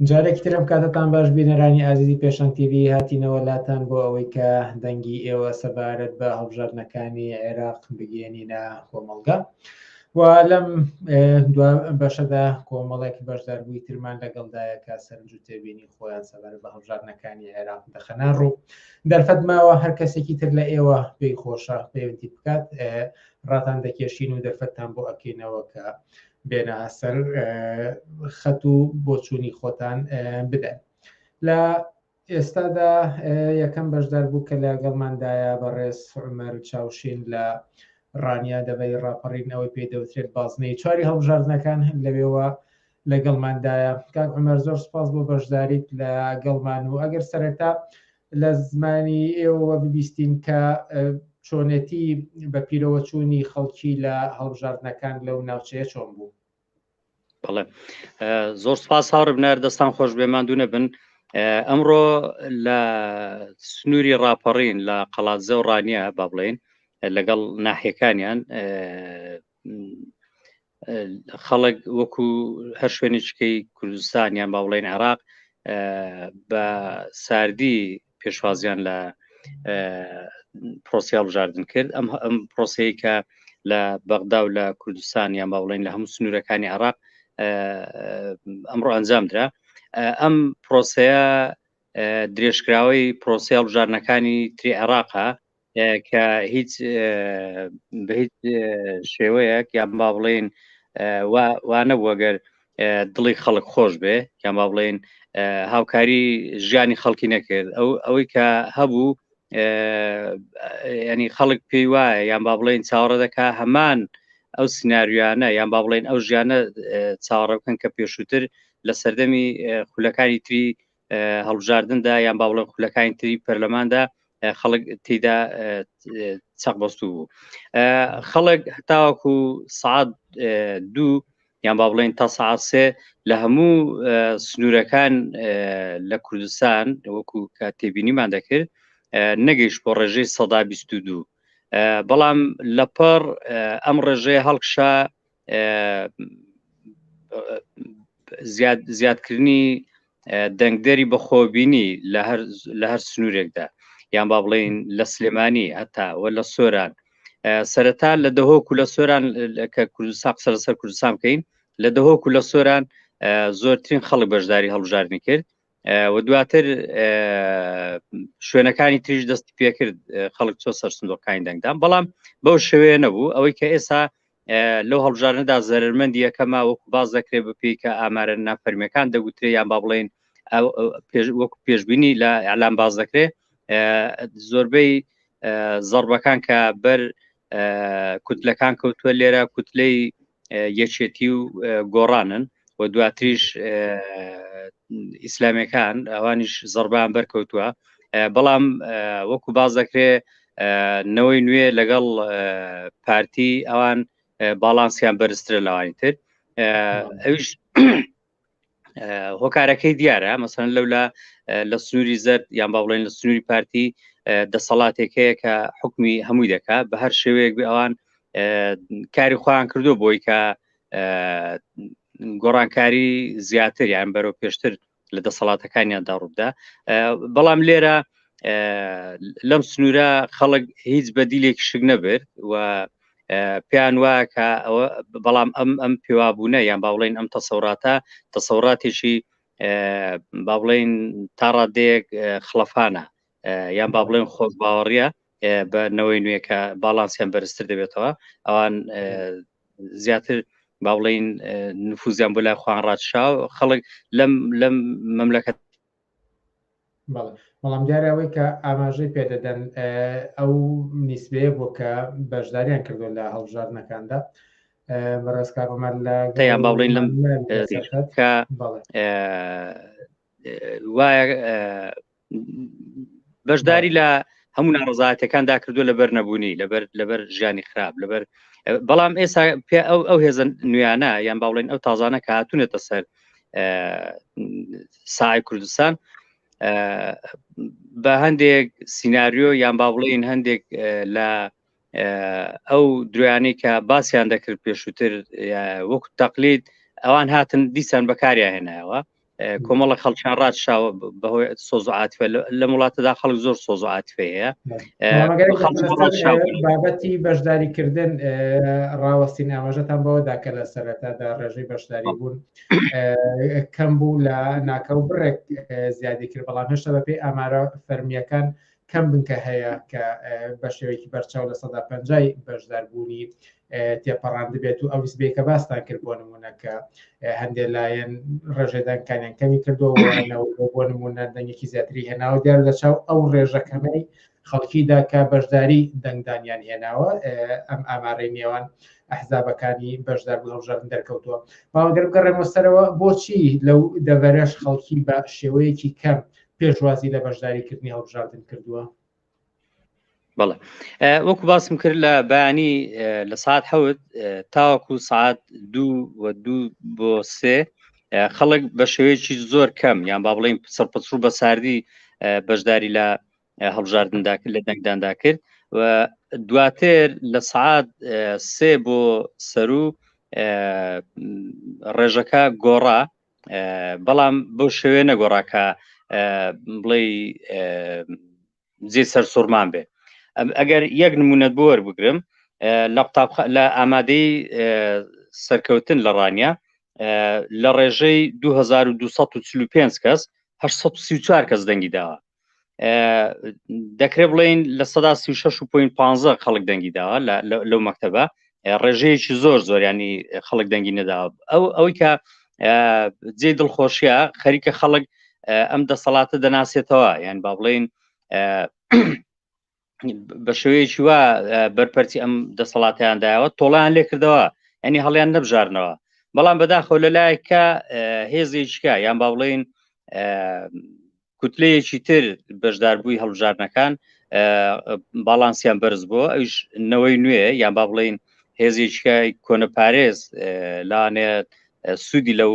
جارێکی ترم کاتتان باش بینەرانی ئازیزی پێشەنگ تیڤ هاتینەوە لاتان بۆ ئەوەی کە دەنگی ئێوە سەبارەت بە هەڵبژاردنەکانی عێراق بگەێنینە کۆمەڵگە و لەم بەشەدا کۆمەڵێکی بەشداربووی ترمان لەگەڵدایە کە سەرنج و تێبینی خۆیان سەبارەت بە هەڵبژاردنەکانی عێراق دەخەنان ڕوو دەرفەتماوە هەر کەسێکی تر لە ئێوە پێی خۆشە پەیوەندی بکات ڕاتان دەکێشین و دەرفەتتان بۆ ئەکەینەوە کە بێنە سەر خەت و بۆچوونی خۆتان بدەن. لە ئێستادا یەکەم بەشدار بوو کە لەگەڵماندایە بەڕێز عومەر چاوشین لە ڕانیا دەبەی ڕاپەڕینەوەی پێ دەوترێت بازنەی چواری هەڵبژاردنەکان لەوێەوە لەگەڵماندایە. کاک عومەر زۆر سپاس بۆ بەشداریت لە گەڵمان و ئەگەر سەرەتا لە زمانی ئێوە ببیستین کە چۆنێتی بە پیرەوە چوونی خەڵکی لە هەڵبژاردنەکان لەو ناوچەیە چۆن بوو؟ بەڵێ زۆر سپاس هاوڕ بنار دەستان خۆش بێماندوونە بن. ئەمڕۆ لە سنووری ڕاپەڕین لە قەڵاتزە و ڕانیە با بڵێن لەگەڵ ناحیەکانیان خەڵک وەکو هەر شوێنێکەی کوردستانیان با بڵێن عێراق بە ساردی پێشوازیان لە پرۆسی هەڵبژاردن کرد. ئەم پرۆسەیە کە لە بەغدا و لە کوردستان یان با بڵێن لە هەموو سنوورەکانی عێراق ئەمڕۆ ئەنجام درا. ئەم پرۆسەیە درێژکراوەی پرۆسی هەڵبژاردنەکانی تری عێراقە کە بە هیچ شێوەیەک یان با بڵێن وانە وەگەر دڵی خەڵک خۆش بێ یان با بڵێن هاوکاری ژیانی خەڵکی نەکرد. ئەوەی کە هەبوو ینی خەڵک پێی وایە یان با بڵێن چاوەڕە دەکا هەمان ئەو سناریویانە یان با بڵێن ئەو ژیانە چاوەڕە بکەن کە پێشووتر لە سەردەمی خولەکانی تری هەڵبژاردندا یان با بڵێن خولەکانی تری پەرلەماندا خەڵک تێیدا چەقبەستوو بوو. خەڵک هەتاوەکو سعات 2 یان با بڵێن تا سعات 3 لە هەموو سنوورەکان لە کوردستان وەکو کە تێبینیمان دەکرد نەگەیشت بۆ ڕێژەی 122. بەڵام لەپەر ئەم ڕێژەیە هەڵکشا زیادکردنی دەنگدەری بەخۆبینی لە هەر سنوورێکدا یان با بڵێن لە سلێمانی هەتا وە لە سۆران سەرەتا لە دەهۆک و لە سۆران کە کوردستان قسە لەسەر کوردستان بکەین لە دەهۆک و لە سۆران زۆرترین خەڵک بەشداری هەڵبژاردنی کرد و دواتر شوێنەکانی تریش دەستی پێکرد خەڵک چۆ سەر سندۆقەکانی دەنگدان. بەڵام بەو شێوەیە نەبوو. ئەوەی کە ئێستا لەو هەڵبژاردنەدا زەرمەندی یەکەما وەکو باز دەکرێت بپێی کە ئامارە نافەرمیەکان دەگوترێت یان با بڵێن وەکو پێشبینی لە ئەعلام باز دەکرێت زۆربەی زەڕبەکان کە بەر کوتلەکان کەوتووە لێرە کوتلەی یەکێتی و گۆڕانن و دواتریش ئیسلامیەکان ئەوانیش زەربیان بەرکەوتووە. بەڵام وەکو باز دەکرێت نەوەی نوێ لەگەڵ پارتی ئەوان باڵانسیان بەرزترە لەوانی تر. ئەویش هۆکارەکەی دیارە مەسەن لەولا لە سنووری زەرد یان با بڵێن لە سنووری پارتی دەسەڵاتێکەیە کە حکمی هەمووی دەکات بە هەر شێوەیەک بێ ئەوان کاری خۆیان کردو بۆی کە گۆڕانکاری زیاتر یان بەرەو پێشتر لە دەسەڵاتەکانیاندا ڕوودا. بەڵام لێرە لەم سنوورە خەڵک هیچ بەدیلێکی شک نەبرد و پێیان وایە کە بەڵام ئەم پێوابوونە یان با بڵێن ئەم تەسەوراتێکی با بڵێن تا ڕادەیەک خلەفانە یان با بڵێن خۆش باوەڕیە بە نەوەی نوێ کە باڵانسیان بەرزتر دەبێتەوە ئەوان زیاتر با بڵێن نفوزیان بۆ لای خۆیان ڕاتشاو خەڵک لەم مەملەکەت. بەڵام دیارەوەی کە ئاماژەی پێدەدەن ئەو نیسبەیە بۆ کە بەشداریان کردو لە هەڵبژاردنەکاندا بەڕێزکارۆمەر لە تەیان با بڵێن لەم کە وایە بەشداری لە هەموو ناڕزایەتەکاندا کردو لەبەر نەبوونی لەبەر ژیانی خراپ لەبەر. بەڵام ئێستا ئەو هێزە نوێیانە یان با بڵێن ئەو تازانە کە هاتوونێتە سەر ساحەی کوردستان بە هەندێک سیناریۆ یان با بڵێن هەندێک لە ئەو درۆیانەی کە باسییان دەکرد پێشووتر وەکو تەقلید ئەوان هاتن دیسان بەکاریان هێنایەوە کۆمەڵە خەڵکیان ڕاتشاوە بەهۆی سۆز و عاتیفە لە وڵاتەدا خەڵک زۆر سۆز و عاتیفە هەیە بابەتی بەشداریکردن ڕاوەستین ئاماژەتان بەوەدا کە لە سەرەتادا ڕێژەی بەشداری بوون کەم بوو لە ناکەو بڕێک زیادی کرد بەڵام هێشتا بەپێی ئامارە فەرمیەکان کەم بنکە هەیە کە بە شێوەیەکی بەرچاو لە 150 بەشداربوونی تێپەڕان دەبێت و ئەو نسبەیە کە باستان کرد بۆ نمونە کە هەندێک لایەن ڕێژەدانکانیان کەمی کردەوە بۆ نمونە دەنگێکی زیاتری هێناوە دیار لە چاو ئەو ڕێژەکەمەی خەڵکیدا کە بەشداری دەنگدانیان هێناوە ئەم ئامارەی نێوان ئەحزابەکانی بەشدار بوو هەڵبژاردن دەرکەوتووە باوەگەر بگەڕێمەوە سەرەوە بۆچی لەو دەڤەرەش خەڵکی بە شێوەیەکی کەم پێشوازی لە بەشداریکردنی هەڵبژاردن کردووە بەڵێ وەکو باسم کرد لە بەیانی لە ساعت 7 تاوەکو ساعت 2 بۆ 3 خەڵک بە شێوەیەکی زۆر کەم یان با بڵێن سەرپەچوو بە ساردی بەشداری لە هەڵبژاردندا کرد لە دەنگداندا کرد و دواتر لە ساعت 3 بۆ سەرو ڕێژەکە گۆڕا بەڵام بۆ شێوێ نەگۆڕاکە بڵێ جێ سەر سوورمان بێ ئەگەر یەک نمونەت بۆ وەربگرم لە ئامادەی سەرکەوتن لە ڕانیا لە ڕێژەی 2245 کەس 834 کەس دەنگی داوە دەکرێت بڵێن لە 36.15 خەڵک دەنگی داوە لەو مەکتەبە ڕێژەیەکی زۆر ینی خەڵک دەنگی نەداوە ئەوەی کە جێ دڵخۆشیە خەریکە خەڵک ئەم دەسەڵاتە دەناسێتەوە یان با بڵێن بە شێوەیەکی وە بەرپەرچی ئەم دەسەڵاتیان دایەوە تۆڵیان لێ کردەوە ینی هەڵیان نەبژارنەوە بەڵام بەداخەوە لەلایەکە هێزێکیکە یان با بڵێن کوتلەیەکی تر بەشداربووی هەڵبژاردنەکان باڵانسیان بەرز بووە ئەوش نەوەی نوێ یان با بڵێن هێزێکیکە کۆنەپارێز لاانێت سوودی لەو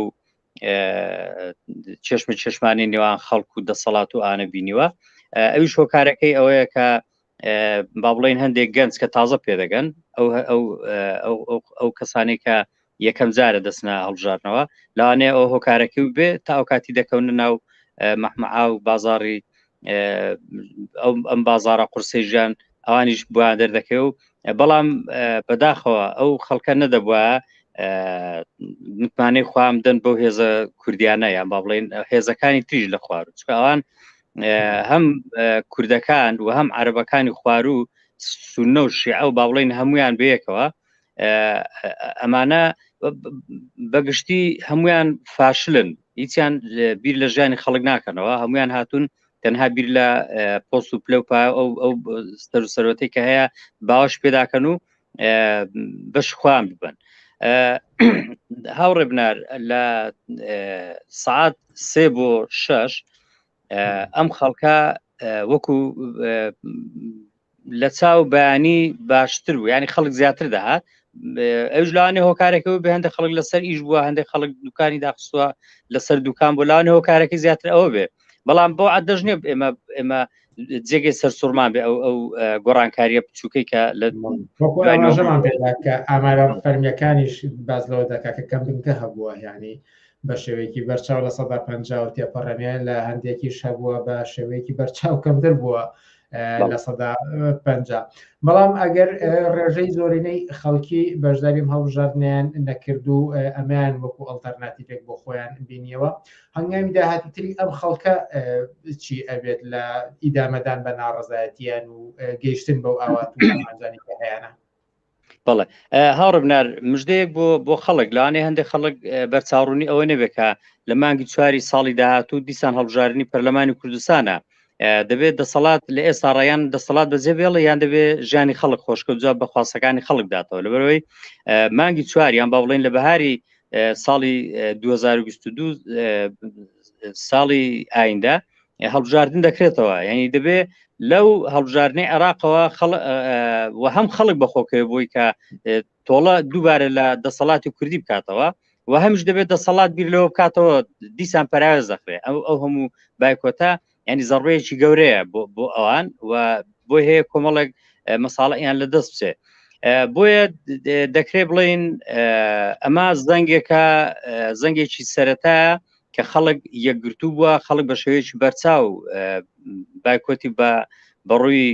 چێشمانی نێوان خەڵکو و دەسەڵات و ئانە بینیوە ئەویش هۆکارەکەی ئەوەیە کە با بڵێن هەندێک گەنج کە تازە پێدەگەن ئەو کەسانی کە یەکەم جارە دەستنا هەڵبژاردنەوە لەوانێ ئەو هۆکارەکەی بێ تا ئەو کاتی دەکەونە ناو مەحمەعا و بازاڕی ئەم بازارە قورسەی ژیان ئەوانیش بۆیان دەردەکەی و بەڵام بەداخەوە ئەو خەڵکە نەدەبووە متمانەی خوام دەن بەو هێزە کوردیانە یان با بڵێن هێزەکانی تریژ لە خوار چکە ئەوان هەم کوردەکان و هەم عەرەبەکانی خوار و سونە و شیعە و با بڵێن هەمویان بەیەکەوە ئەمانە بەگشتی هەمویان فاشلن هیچیان بیر لە ژیانی خەڵک ناکەنەوە هەمویان هاتوون تەنها بیر لە پۆست و پلەوپا ئەو سەر و سەرەتەی کە هەیە باوەش پێداکەن و بەش خوان ببن هاوڕێ بنار لە ساعت 3 بۆ 6 ئەم خەڵکە وەکو لە چاو بەیانی باشتر بوو ینی خەڵک زیاتر دەهات ئەوش لەوانێ هۆکارێکەوە بێ هەندێک خەڵک لەسەر ئیش بووە هەندێک خەڵک دوکانی داخستووە لەسەر دوکان بۆ لەوانێ هۆکارێکی زیاتر ئەوە بێ بەڵام بۆ عەدەژنێ ئێمە جێگەی سەر سوورمان بێ ئەو گۆڕانکاریە بچووکەی کە لە ئاماژەمان پێدا کە ئامارە فەرمیەکانیش باز لەوە دەکا کە کەم بنکە هەبووە یعنی بە شێوەیەکی بەرچاو لە 150 تێپەڕەنێ لە هەندێکیش هەبووە بە شێوەیەکی بەرچاو کەمتر بووە لە 150 بەڵام ئەگەر ڕێژەی زۆرینەی خەڵکی بەشداریم هەڵبژاردنیان نەکرد و ئەمیان وەکو ئەڵتەرناتیڤێک بۆ خۆیان بینیەوە هەنگامی داهاتیتری ئەم خەڵکە چی ئەبێت لە ئیدامەدان بە ناڕەزایەتیان و گەیشتن بەو ئاوات و ئامانجانی کە هەیەە بەڵێ هاوڕێ بنار مژدەیەک بۆ خەڵک لەوانێ هەندێک خەڵک بەرچاوڕوونی ئەوە نەبێکە لە مانگی 4 ساڵی داهاتوو دیسان هەڵبژاردننی پەرلەمانی کوردستانە دەبێت دەسەڵات لە ئێستا ڕایان دەسەڵات بەجێ بێڵە یان دەبێت ژیانی خەڵک خۆشکەوتجا بە خواستەکانی خەڵک داتەوە لەبەرەوەی مانگی 4 یان با بڵێن لە بەهاری ساڵی 2022 ساڵی ئایندا هەڵبژاردن دەکرێتەوە یعنی دەبێت لەو هەڵبژاردنەی عێراقەوە و هەم خەڵک بەخۆکەوە بۆی کە تۆڵە دووبارە لە دەسەڵاتی کوردی بکاتەوە و هەمیش دەبێت دەسەڵات بیر لەوە بکاتەوە دیسان پەراوێز دەخرێ ئەو هەموو بایکۆتە ینی زەڕبەیەکی گەورەیە بۆ ئەوان و بۆ هەیە کۆمەڵێک مەساڵەیان لە دەست بچێ بۆیە دەکرێت بڵێن ئەمە زەنگێکی سەرەتا کە خەڵک یەکگرتوو بووە، خەڵک بە شێوەیەکی بەرچاو بایکۆتی بەڕووی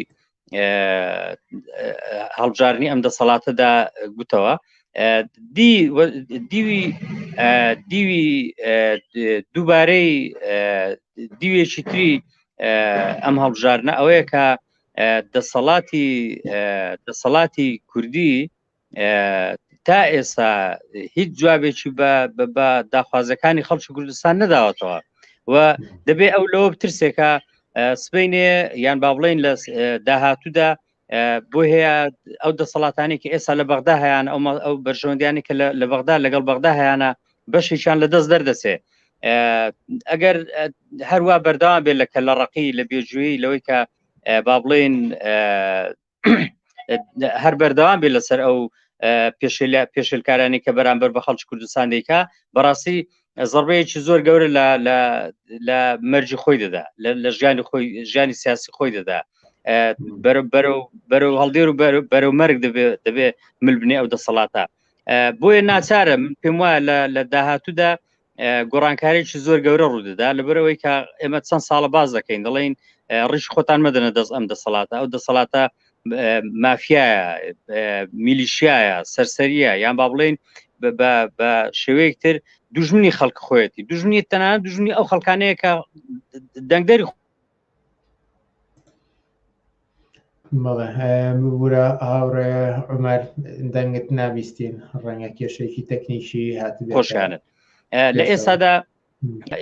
هەڵبژاردننی ئەم دەسەڵاتەدا گوتەوە. دیوی دووبارەی دیوێکی تری ئەم هەڵبژاردنە ئەوەیە کە دەسەڵاتی کوردی تا ئێستا هیچ جوابێکی بە داخوازەکانی خەڵکی کوردستان نەداوەتەوە و دەبێت ئەو لەوە بترسێکە سبەینێ یان با بڵێن لە داهاتوودا بۆ هەیە ئەو دەسەڵاتانی کە ئێستا لە بەغدا هەیەیان ئەو بەرژەوەندیانی کە لە بەغدا لەگەڵ بەغدا هەیەیانە بەشێکیان لە دەست دەردەچێ. ئەگەر هەروە بەردەوام بێت لە ڕقی لە بێژووی لەوەی کە با بڵێن هەر بەردەوام بێت لەسەر ئەو پێشێلکارانی کە بەرامبەر بە خەڵکی کوردستان دەیکا، بەڕاستی زەربەیەکی زۆر گەورە لە مەرجی خۆی دەدا، لە ژیانی سیاسی خۆی دەدا، بەرەو هەڵدێر و بەرەو مەرگ دەبێ ملبنێ ئەو دەسەڵاتە. بۆیە ناچارە پێم وایە لە داهاتوودا گۆڕانکاریی زۆر گەورە ڕوودەدا، لەبەرەوەی کە ئێمە چەند ساڵە باز دەکەین دەڵێن ڕیش خۆتان مەدەنە دەست ئەم دەسەڵاتە، ئەو دەسەڵاتە مافیایە، میلیشیایە، سەرسەریە، یان با بڵێن بە شێوەیەکتر دوژمنی خەڵک خۆیەتی، دوژمنی تەنانەت دوژمنی ئەو خەڵکانەیە کە دەنگدەری بەڵێ بورە هاوڕێ عومەر دەنگت نابیستین ڕەنگە کێشێکی تەکنیکی هاتبێت خۆشیانت لە ئێستادا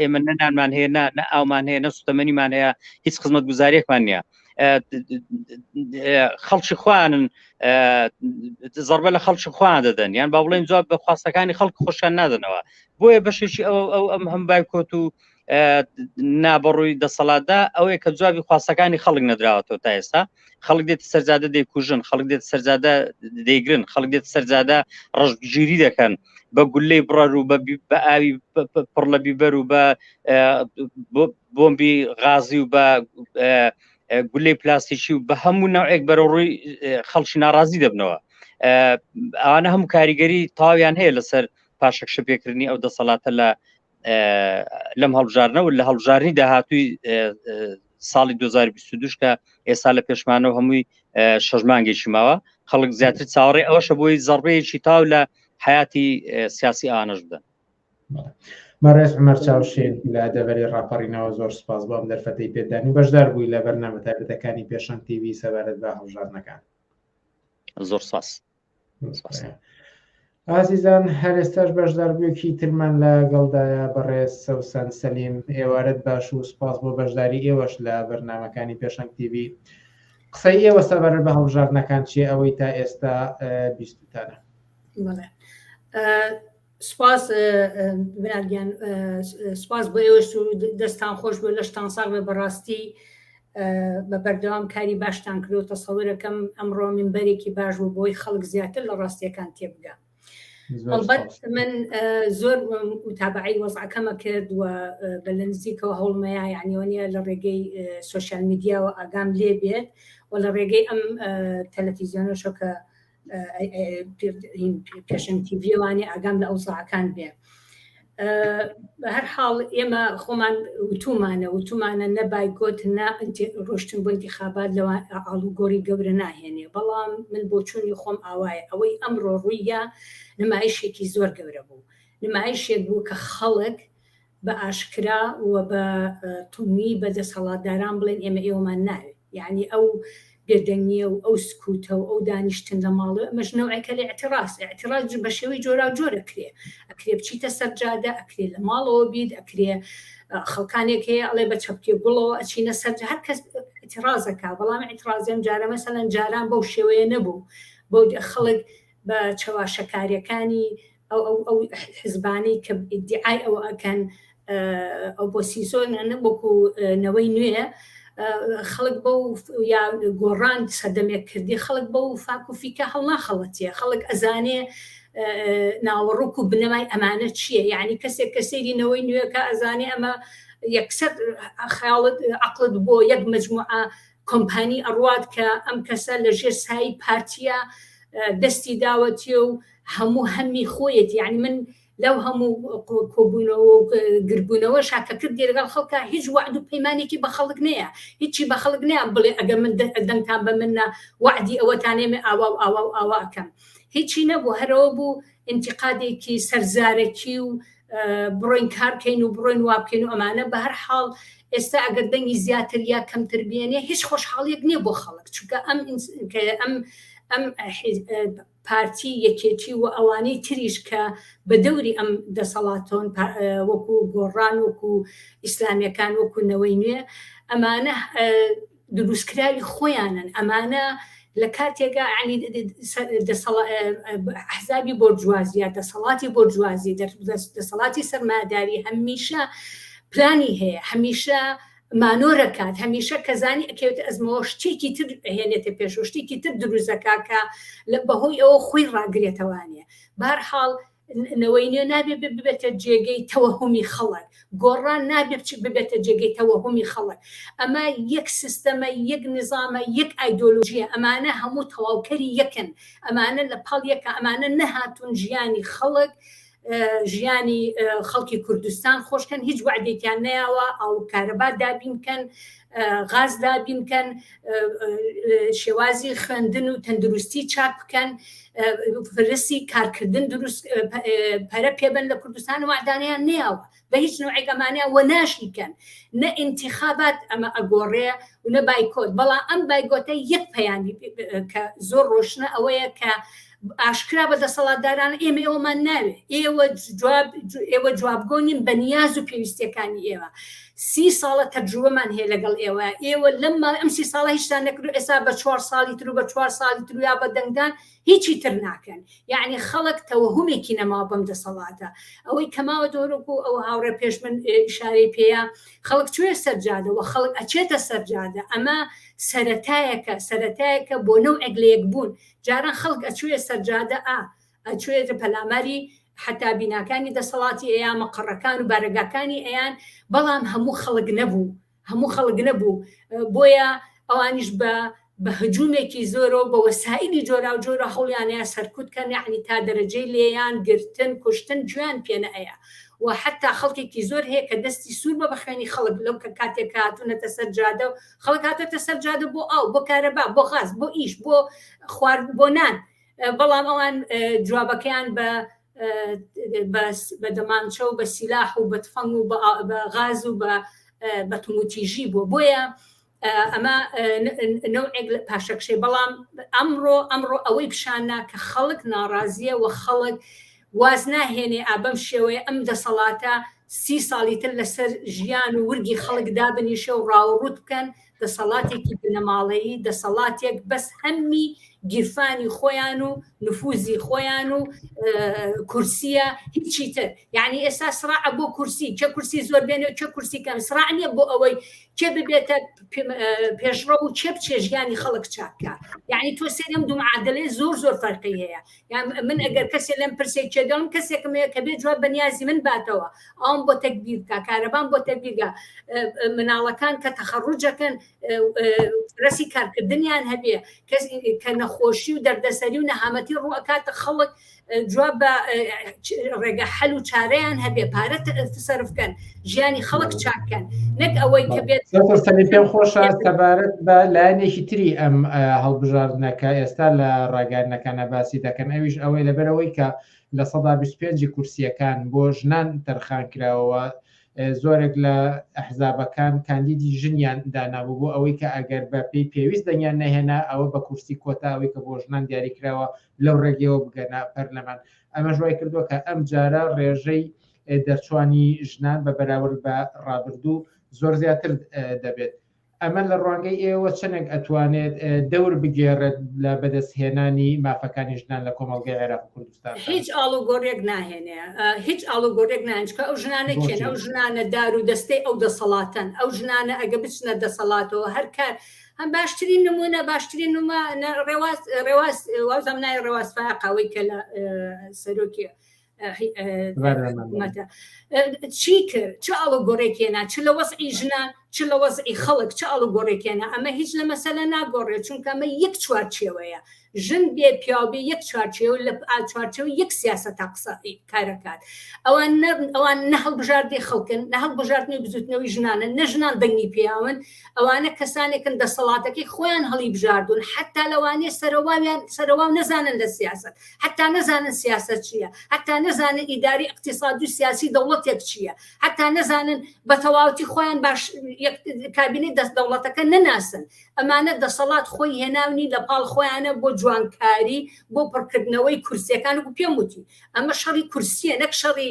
ئێمە نەنانمان هەیە، نە ئاومان هەیە، نە سوتەمەنیمان هەیە، هیچ خزمەت گوزاریەکمان نییە. خەڵکی خوانن زەربە لە خەڵکی خوان دەدەن، یان با بڵێن جواب بە خواستەکانی خەڵک خۆشیان نادەنەوە. بۆیە بەشێکی ئەو ئەم هەم بایکۆت و نابڕووی دەسەڵاتدا ئەوەیە کە جوابی خواستەکانی خەڵک نەدراوەتەوە تا ئێستا. خەڵک دێت سەرجادە دەیکوژن، خەڵک دێت سەرجادە دەیگرن، خەڵک دێت سەرجادە ڕەشگیری دەکەن بە گولەی بڕەر و بە ئاوی پڕ لە بیبەر و بە بۆمبی غازی و بە گولەی پلاستیکی و بە هەموو ناوعێک بەرەڕووی خەڵکی ناڕازی دەبنەوە. ئەوانە هەموو کاریگەری تاویان هەیە لەسەر پاشەکشە پێکردنی ئەو دەسەڵاتە لەم هەڵبژاردنە و لە هەڵبژاردننی داهاتووی ساڵی 2022 کە ئێستا لە پێشمانەوە هەمووی 6 مانگێکی ماوە. خەڵک زیاتر چاوەڕێ ئەوەشە بۆی زەڕبەیەکی تاو لە حیاتی سیاسی ئانەش بدەن. مەڕێز عومەر چاوشێن لە دەبەری ڕاپەڕینەوە زۆر سپاس بۆ ئەم دەرفەتەی پێدانی بەشدار بووی لە بەرنامە تایبەتەکانی پێشەنگ تیڤی سەبارەت بە هەڵبژاردنەکان. زۆر سپاس. ئازیزان، هەر ئێستاش بەشداربوویەکی ترمان لەگەڵدایە بەڕێز سەوسەن سەلیم. ئێوارەت باش و سپاس بۆ بەشداری ئێوەش لە بەرنامەکانی پێشەنگ تیڤی. قسەی ئێوە سەبارەت بە هەڵبژاردنەکان چیە ئەوەی تا ئێستا بیستتانە؟ سپاس بناگیان، سپاس بۆ ئێوەش و دەستان خۆش بۆ لەشتان ساغ بە بەڕاستی بە بەردەوام کاری باشتان کردو. تەسەوورەکەم ئەمڕۆ منبەرێکی باش بوو بۆی خەڵک زیاتر لە ڕاستیەکان تێبگا. ئەلبەت من زۆر متابعی وەزعەکەمە کرد و بە لە نزیکەوە هەوڵمەیە، یعنیوانە لە ڕێگەی سوۆشیال میدیاوە ئاگام لێ بێت و لە ڕێگەی ئەم تەلەڤیزیۆنەشە کە پێشەنگ تیڤیوانی ئاگام لە ئەوزاعەکان بێ. بە هەر حاڵ ئێمە خۆمان وتومانە نە بایکۆت نە ڕۆشتن بۆ ئینتیخابات لەوە ئاڵوگۆڕی گەورە ناهێنێ، بەڵام من بۆ چوونی خۆم ئاوایە ئەوەی ئەمڕۆ ڕوویە نمایشێکی زۆر گەورە بوو، نمایشێک بوو کە خەڵک بە ئاشکرا و بە تومی بە دەسەڵاتداران بڵێن ئێمە ئێوەمان ناوێت، یعنی ئەو بێدەنگیە و ئەو سکوتە و ئەو دانیشتن لە ماڵە ئەمەش نەوعێکە لە اعتراض بە شێوەی جۆرا جۆر ئەکرێ بچیتە سەرجادە، ئەکرێ لە ماڵەوە بیت، ئەکرێ خەڵکانێک هەیە ئەڵێ بە چەپکێ گوڵەوە ئەچینە سەرجە، هەر کەس اعتراضەکە، بەڵام اعتراضیان جارە مەسەلەن جاران بەو شێوەیە نەبوو، بۆ خەڵک بە چاواشەکاریەکانی ئەو حزبانەی کە ئیدعای ئەوە ئەکەن ئۆپۆزیسیۆن وەکو نەوەی نوێ، خەڵک بەو یا گۆڕان سەردەمێک کردی، خەڵک بەو فاک و فیکە هەڵ ناخەڵەتیە، خەڵک ئەزانێ ناوەڕووک و بنەمای ئەمانە چییە، یعنی کەسێک کە سەیرینەوەی نوێەکە ئەزانێ ئەمە یەکسەر خەیاڵت عەقڵت بۆ یەک مەجموعە کۆمپانی ئەڕوات کە ئەم کەسە لە ژێر سایی پارتیە دەستی داوەتیە و هەموو هەمی خۆیەتی، یعنی من لەو هەموو کۆبوونەوە و گربوونەوە شاکەکرد لەگەڵ خەڵکە هیچ وعد و پەیمانێکی بە خەڵک نییە هیچی بە خەڵک نییە بڵێ ئەگەر من دەنگتان بە منە وعدی ئەوەتانێمە ئاوا و ئاوا و ئاوا ئەکەم هیچی نەبوو هەرەوە بوو انتقادێکی سەرزارەکی و بڕۆین کارکەین و بڕۆین وابکەین و ئەمانە بە هەر حاڵ ئێستا ئەگەر دەنگی زیاتر یا کەمتر بێنێ هیچ خۆشحاڵیەک نییە بۆ خەڵک چونکە ئەم پارتی یەکێتی و ئەوانەی تریش کە بە دەوری ئەم دەسەڵاتۆن وەکو گۆڕان وەکو ئیسلامیەکان وەکوونەوەی نوێ ئەمانە دروستکراوی خۆیانن ئەمانە لە کاتێکا حزابی بۆرجوازیە دەسەڵاتی بۆرجوازی دەسەڵاتی سەرماداری هەمیشە پلانی هەیە هەمیشە مانۆرەکات هەمیشە کەزانی ئەکەوێت ئەزمەوە شتێکی تر هێنێتە پێشۆ شتێکی تر دروستەکە لە بەهۆی ئەوە خۆی ڕاگرێتەوانێ بەهەرحاڵ نەوەی نوێ نابێت ببێتە جێگەی تەوەهومی خەڵک گۆڕان نابێت ببێتە جێگەی تەوەهومی خەڵک ئەمە یەک سیستەمە یەک نظامە یەک ئایدۆلۆژیە ئەمانە هەموو تەواوکەری یەکن ئەمانە لە پاڵ یەکە ئەمانە نەهاتون ژیانی خەڵک ژیانی خەڵکی کوردستان خۆشکەن هیچ وعدێکیان نەیەوە ئەو کارەبا دابینکەن غاز دابینکەن شێوازی خوێندن و تەندروستی چاک بکەن فرسی کارکردن دروست پەرە پێبن لە کوردستان و وعدانیان نەیەوە بە هیچ نوعێک ئەمانەیە وە ناشیکەن نە ئینتیخابات ئەمە ئەگۆڕێ و نە بایکۆت بەڵام ئەم بایگۆتە یەک پەیانی کە زۆر ڕۆشنە ئەوەیە کە ئاشکرا بە دەسەڵاتداران ئێمە ئێوەمان ناوێ ئێوە جوابگۆنین بە نیاز و پێویستیەکانی ئێوە 30 ساڵە تەجروبەمان هەیە لەگەڵ ئێوە لەم ئەم 30 ساڵە هیچتان نەکرد ئێستا بە 4 ساڵی تر و بە 4 ساڵی تر یا بە دەنگدان هیچی تر ناکەن یعنی خەڵک تەوەهومێکی نەما بەم دەسەڵاتە ئەوەی کەماوە دۆرەکو ئەو هاوڕێ پێش من ئیشارەی پێەیە خەڵک کوێ سەرجادەوە خەڵک ئەچێتە سەرجادە ئەمە سەرەتایەکە بۆ نەوعێک لە یەکبوون جاران خەڵک ئەچوێ سەرجادە ئەچوێتە پەلاماری حتا بیناکانی دەسەڵاتی ئەیان مەقڕەکان و بارەگاکانی ئەیان بەڵام هەموو خەڵک نەبوو بۆیە ئەوانیش بە هجوومێکی زۆرە و بە وەسایلی جۆرا و جۆرە هەوڵیانەیە سەرکوتکەن یعنی تا دەرەجەی لێیان گرتن کوشتن گوێیان پێنە ئەیە و حتا خەڵکێکی زۆر هەیە کە دەستی سوور بە بەخوێنی خەڵک لەو کە کاتێک هاتوونەتە سەرجادە و خەڵک هاتێتە سەرجادە بۆ ئاو بۆ کارەبا بۆ غاز بۆ ئیش بۆ خوارد بۆ نان بەڵام ئەوان جوابەکەیان بە دەمانچە و بە سیلاح و بە تفەنگ و بە غاز و بە تموتیژی بۆیە ئەمە نەوعێک پاشەکشەی بەڵام ئەمڕۆ ئەوەی پیشاننا کە خەڵک ناڕازیە و خەڵک واز ناهێنێ ئابەم شێوەیە ئەم دەسەڵاتە 30 ساڵی تر لەسەر ژیان و ورگی خەڵک دابنیشە و ڕاوەڕوت بکەن دەسەڵاتێکی بنەماڵەیی دەسەڵاتێک بەس هەممی گیرفانی خۆیان و نفوزی خۆیان و کورسیە هیچی تر یعنی ئێستا سراع بۆ کورسی چه کورسی زۆر بێنێ چه کورسی کەم سراع نییە بۆ ئەوەی چێ ببێتە پێشڕە و چێ بچێ ژیانی خەڵک چاکە یعنی تۆ سێدەم دوو معادلەی زۆر فەرقی هەیە یان من ئەگەر کەسێ لەم پرسێک چێدەڵم کەسێکم هەیە کە بێت جواب بەنیازی من باتەوە ئەوم بۆ تەکبیر بکە کارەبان بۆ تەکبیرگە مناڵەکان کە تەخەڕوجەکەن ڕسی کارکردنیان هەبێ کە نەخۆشی و دەردەسەری و نەهامەتی ڕوئکاتە خەڵک جواب بە ڕێگە حەل و چارەیان هەبێ پارە سەرفکەن ژیانی خەڵک چاکەن نەک ئەوەی کە بێت پێم خۆشە سەبارەت بە لایەنێکی تری ئەم هەڵبژاردنەکە ئێستا لە ڕاگەیاندنەکانە باسی دەکەن ئەویش ئەوەی لەبەرەوەی کە لە 125 کورسیەکان بۆ ژنان تەرخان کراوەوە زۆرێک لە ئەحزابەکان کاندیدی ژنیان دانابوو بۆ ئەوەی کە ئەگەر بە پێی پێویست دەنگیان نەهێنا ئەوە بە کورسی کۆتا ئەوەی کە بۆ ژنان دیاریکراوە لەو ڕێگەوە بگەنە پەرلەمان ئەمە ژوای کردووە کە ئەم جارە ڕێژەی دەرچوانی ژنان بە بەراورد بە ڕابردوو زۆر زیاتر دەبێت ئەمە لە ڕوانگەی ئێوە چەندێک ئەتوانێت دەور بگێڕێت لە بەدەستهێنانی مافەکانی ژنان لە کۆمەڵگەی عێراق و کوردستان هیچ ئاڵوگۆڕێک ناهێنێ هیچ ئاڵوگۆڕێک نانچکە ئەو ژنانە کێن ئەو ژنانە دار و دەستەی ئەو دەسەڵاتن ئەو ژنانە ئەگە بچنە دەسەڵاتەوە هەر کار هەم باشترین نمونە باشترین ڕێواز وازم نای ڕێوازفای قاوەی کە لە سەرۆکی چی کرد چه ئاڵوگۆڕێک هێنا چ لە وەسعی ژنان چ لە وەزعی خەڵک چ ئەڵگۆڕێکێنە ئەمە هیچ لە مەسەلە ناگۆڕێت چونکە ئەمە یەک چوارچێوەیە ژن بێ پیاوبێ یەک چوارچێوە لە چوارچێوە یەک سیاسەت قسەی کارەکات ئەوان نە هەڵبژاردی خەڵکن نە هەڵبژاردنی بزوتنەوەی ژنانە نە ژنان دەنگی پیاون ئەوانە کەسانێکن دەسەڵاتەکەی خۆیان هەڵی بژاردون حتا لەوانێ سەرەوا نەزانن لە سیاست حتا نەزانن سیاست چییە حتا نەزانن ئیداری اقتصاد و سیاسی دەوڵەتێک چییە حتا نەزانن بە تەواوەتی خۆیان باش کابینەی دەست دەوڵەتەکە نەناسن ئەمانە دەسەڵات خۆی هێناونی لە پاڵ خۆیانە بۆ جوانکاری بۆ پڕکردنەوەی کورسیەکان و پێم وتی ئەمە شەڕی کورسیە نەک شەڕی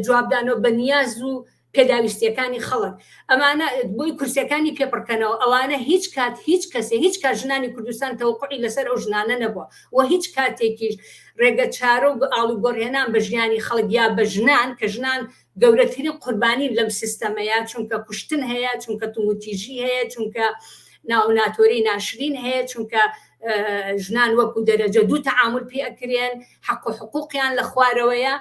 جوابدانەوە بە نیاز و پێداویستیەکانی خەڵک ئەمانە بۆی کورسیەکانی پێپڕکەنەوە ئەوانە هیچ کات هیچ کەسێ هیچ کات ژنانی کوردستان تەوقعی لەسەر ئەو ژنانە نەبووە و هیچ کاتێکیش ڕێگە چارە و ئاڵوگۆڕهێنان بە ژیانی خەڵک یا بە ژنان کە ژنان گەورەترین قوربانی لەم سیستەمەیە چونکە کوشتن هەیە چونکە توموتیژی هەیە چونکە ناوناتۆری ناشرین هەیە چونکە ژنان وەکو دەرەجە دوو تەعامل پێ ئەکرێن حەق و حقوقیان لە خوارەوەیە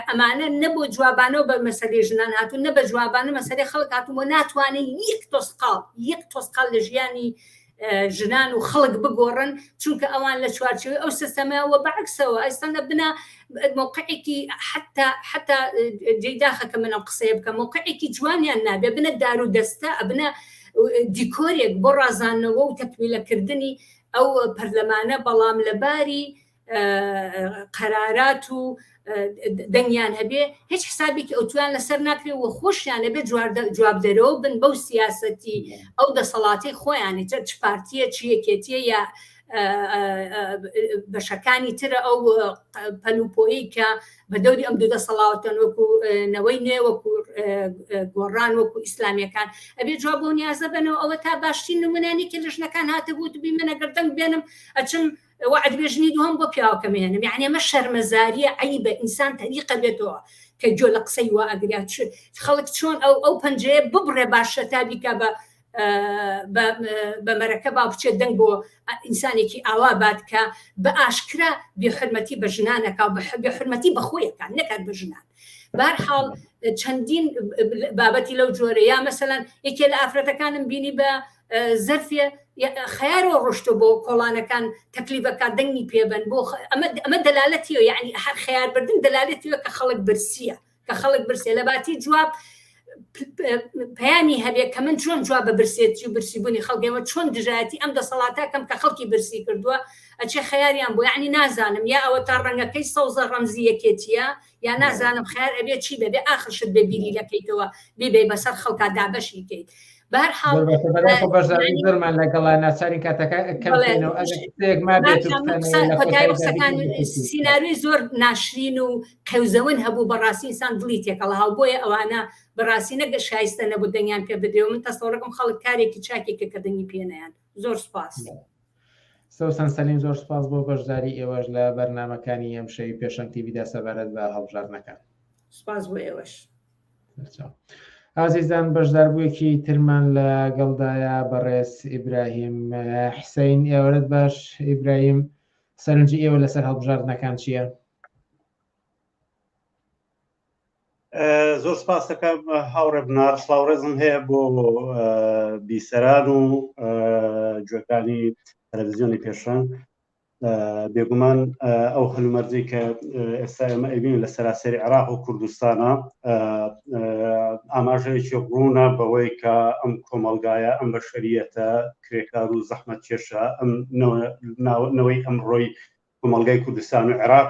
ئەمانە نەبوو جوابانەوە بە مەسەلەی ژنان هاتوون نە بە جوابانە مەسەلەی خەڵک هاتووە ناتوانێت یەک تۆسقاڵ لە ژیانی ژنان و خەڵک بگۆڕن چونکە ئەوان لە چوارچێوەی ئەو سیستەمەوە بەعکسەوە ئەستانە بنا موقعێکی حتا جێداخەکە من ئەم قسەیە بکەم موقعێکی جوانیان نابێ بنە دار و دەستە ئەبنە دیکۆرێک بۆ ڕازانەوە و تەکمیلەکردنی ئەو پەرلەمانە بەڵام لەباری قەرارات و دەنگیان هەبێ هیچ حسابێکی ئەوتوان لەسەر ناکرێت و خۆشیان هەبێ جوابدەرەوە بن بەو سیاسەتی ئەو دەسەڵاتی خۆیانی چ پارتیە چیەکێتیە یا بەشەکانی ترە ئەو پەلوپۆیی کە بە دەوری ئەم دوو دەسەڵاتن وەکو نەوەی نوێ وەکو گۆڕان وەکو ئیسلامیەکان ئەبێ جواب بۆ نیازە بنەوە ئەوە تا باشترین نمونانی کە لە ژنەکان هاتەبوو بی منە گەردەنگ بێنم ئەچم وعد بێژنی دووەم بۆ پیاوەکەمێنم یعنی ئەمە شەرمەزاریە عیبە ئینسان تەریقە بێتەوە کە جۆ لە قسەی وا ئەگرات خەڵک چۆن ئەو پەنجەیە ببڕێ باشە تا بیکە بە مەرەکە با بچێت دەنگ بۆ ئینسانێکی ئاوا بادکە بە ئاشکرا بێحرمەتی بە ژنانەکە بێحرمەتی بەخۆیەکان نەکات بە ژنان بەهەرحاڵ چەندین بابەتی لەو جۆرە یا مەسەلەن یەکێ لە ئافرەتەکانم بینی بە زەرفێ خەیارەوە ڕۆشتە بۆ کۆڵانەکان تەکلیفەکە دەنگی پێبن بۆ ئەمە دەلالەتیەوە یعنی هەر خەیاربردن دەلالەتیەوە کە خەڵک برسیە کە خەڵک برسێ لە باتی جواب پەیامی هەبێت کە من چۆن جواب بە برسێتی و برسیبوونی خەڵگەمە چۆن دژایەتی ئەم دەسەڵاتەکەم کە خەڵکی برسی کردووە ئەچێ خەیاریان بۆ یعنی نازانم یا ئەوە تا ڕەنگەکەی سەوزە ڕەمزیەکێتیە یا نازانم خەیار ئەبێت چی بەبێ ئاخرشت بە بیری لەکەیتەوە بێ بەسەر خەڵکا دابەشی کەیت بەهەرحاڵ زۆرمان لەگەڵا ناچاری کاتەکە سیناروی زۆر ناشرین و قەوزەون هەبوو بەڕاستی ئینسان دڵی تێکەڵ هاو بۆیە ئەوانە بەڕاستی نەگە شایستە نەبوو دەنگیان پێ بدرێ و من تەسەوڕەکەم خەڵک کارێکی چاکێکە کە دەنگی پێنەیان زۆر سپاس سەوسان سەلیم زۆر سپاس بۆ بەشداری ئێوەش لە بەرنامەکانی ئەم شەوی پێشەنگ تیڤیدا سەبارەت بە هەڵبژاردنەکان سپاس بۆ ئێوەش ئازیزان بەشداربوویەکی ترمان لە گەڵدایە بەڕێز ئیبراهیم حسەین ئێوەرت باش ئیبراهیم سەرنجی ئێوە لەسەر هەڵبژاردنەکان چییە؟ زۆر سپاس دەکەم هاوڕێ بنار سڵاوڕێزم هەیە بۆ بیسەران و گوێکانی تەلەڤیزیۆنی پێشەنگ بێگومان ئەو هەلومەرجەی کە ئێستا ئێمە ئەبین لە سەراسەری عێراق و کوردستانە ئاماژەیەکی ڕوونە بەوەی کە ئەم کۆمەڵگایە ئەم بەشەریەتە کرێکار و زەحمەت کێشە ئەم نەوەی ئەمڕۆی کۆمەڵگای کوردستان و عێراق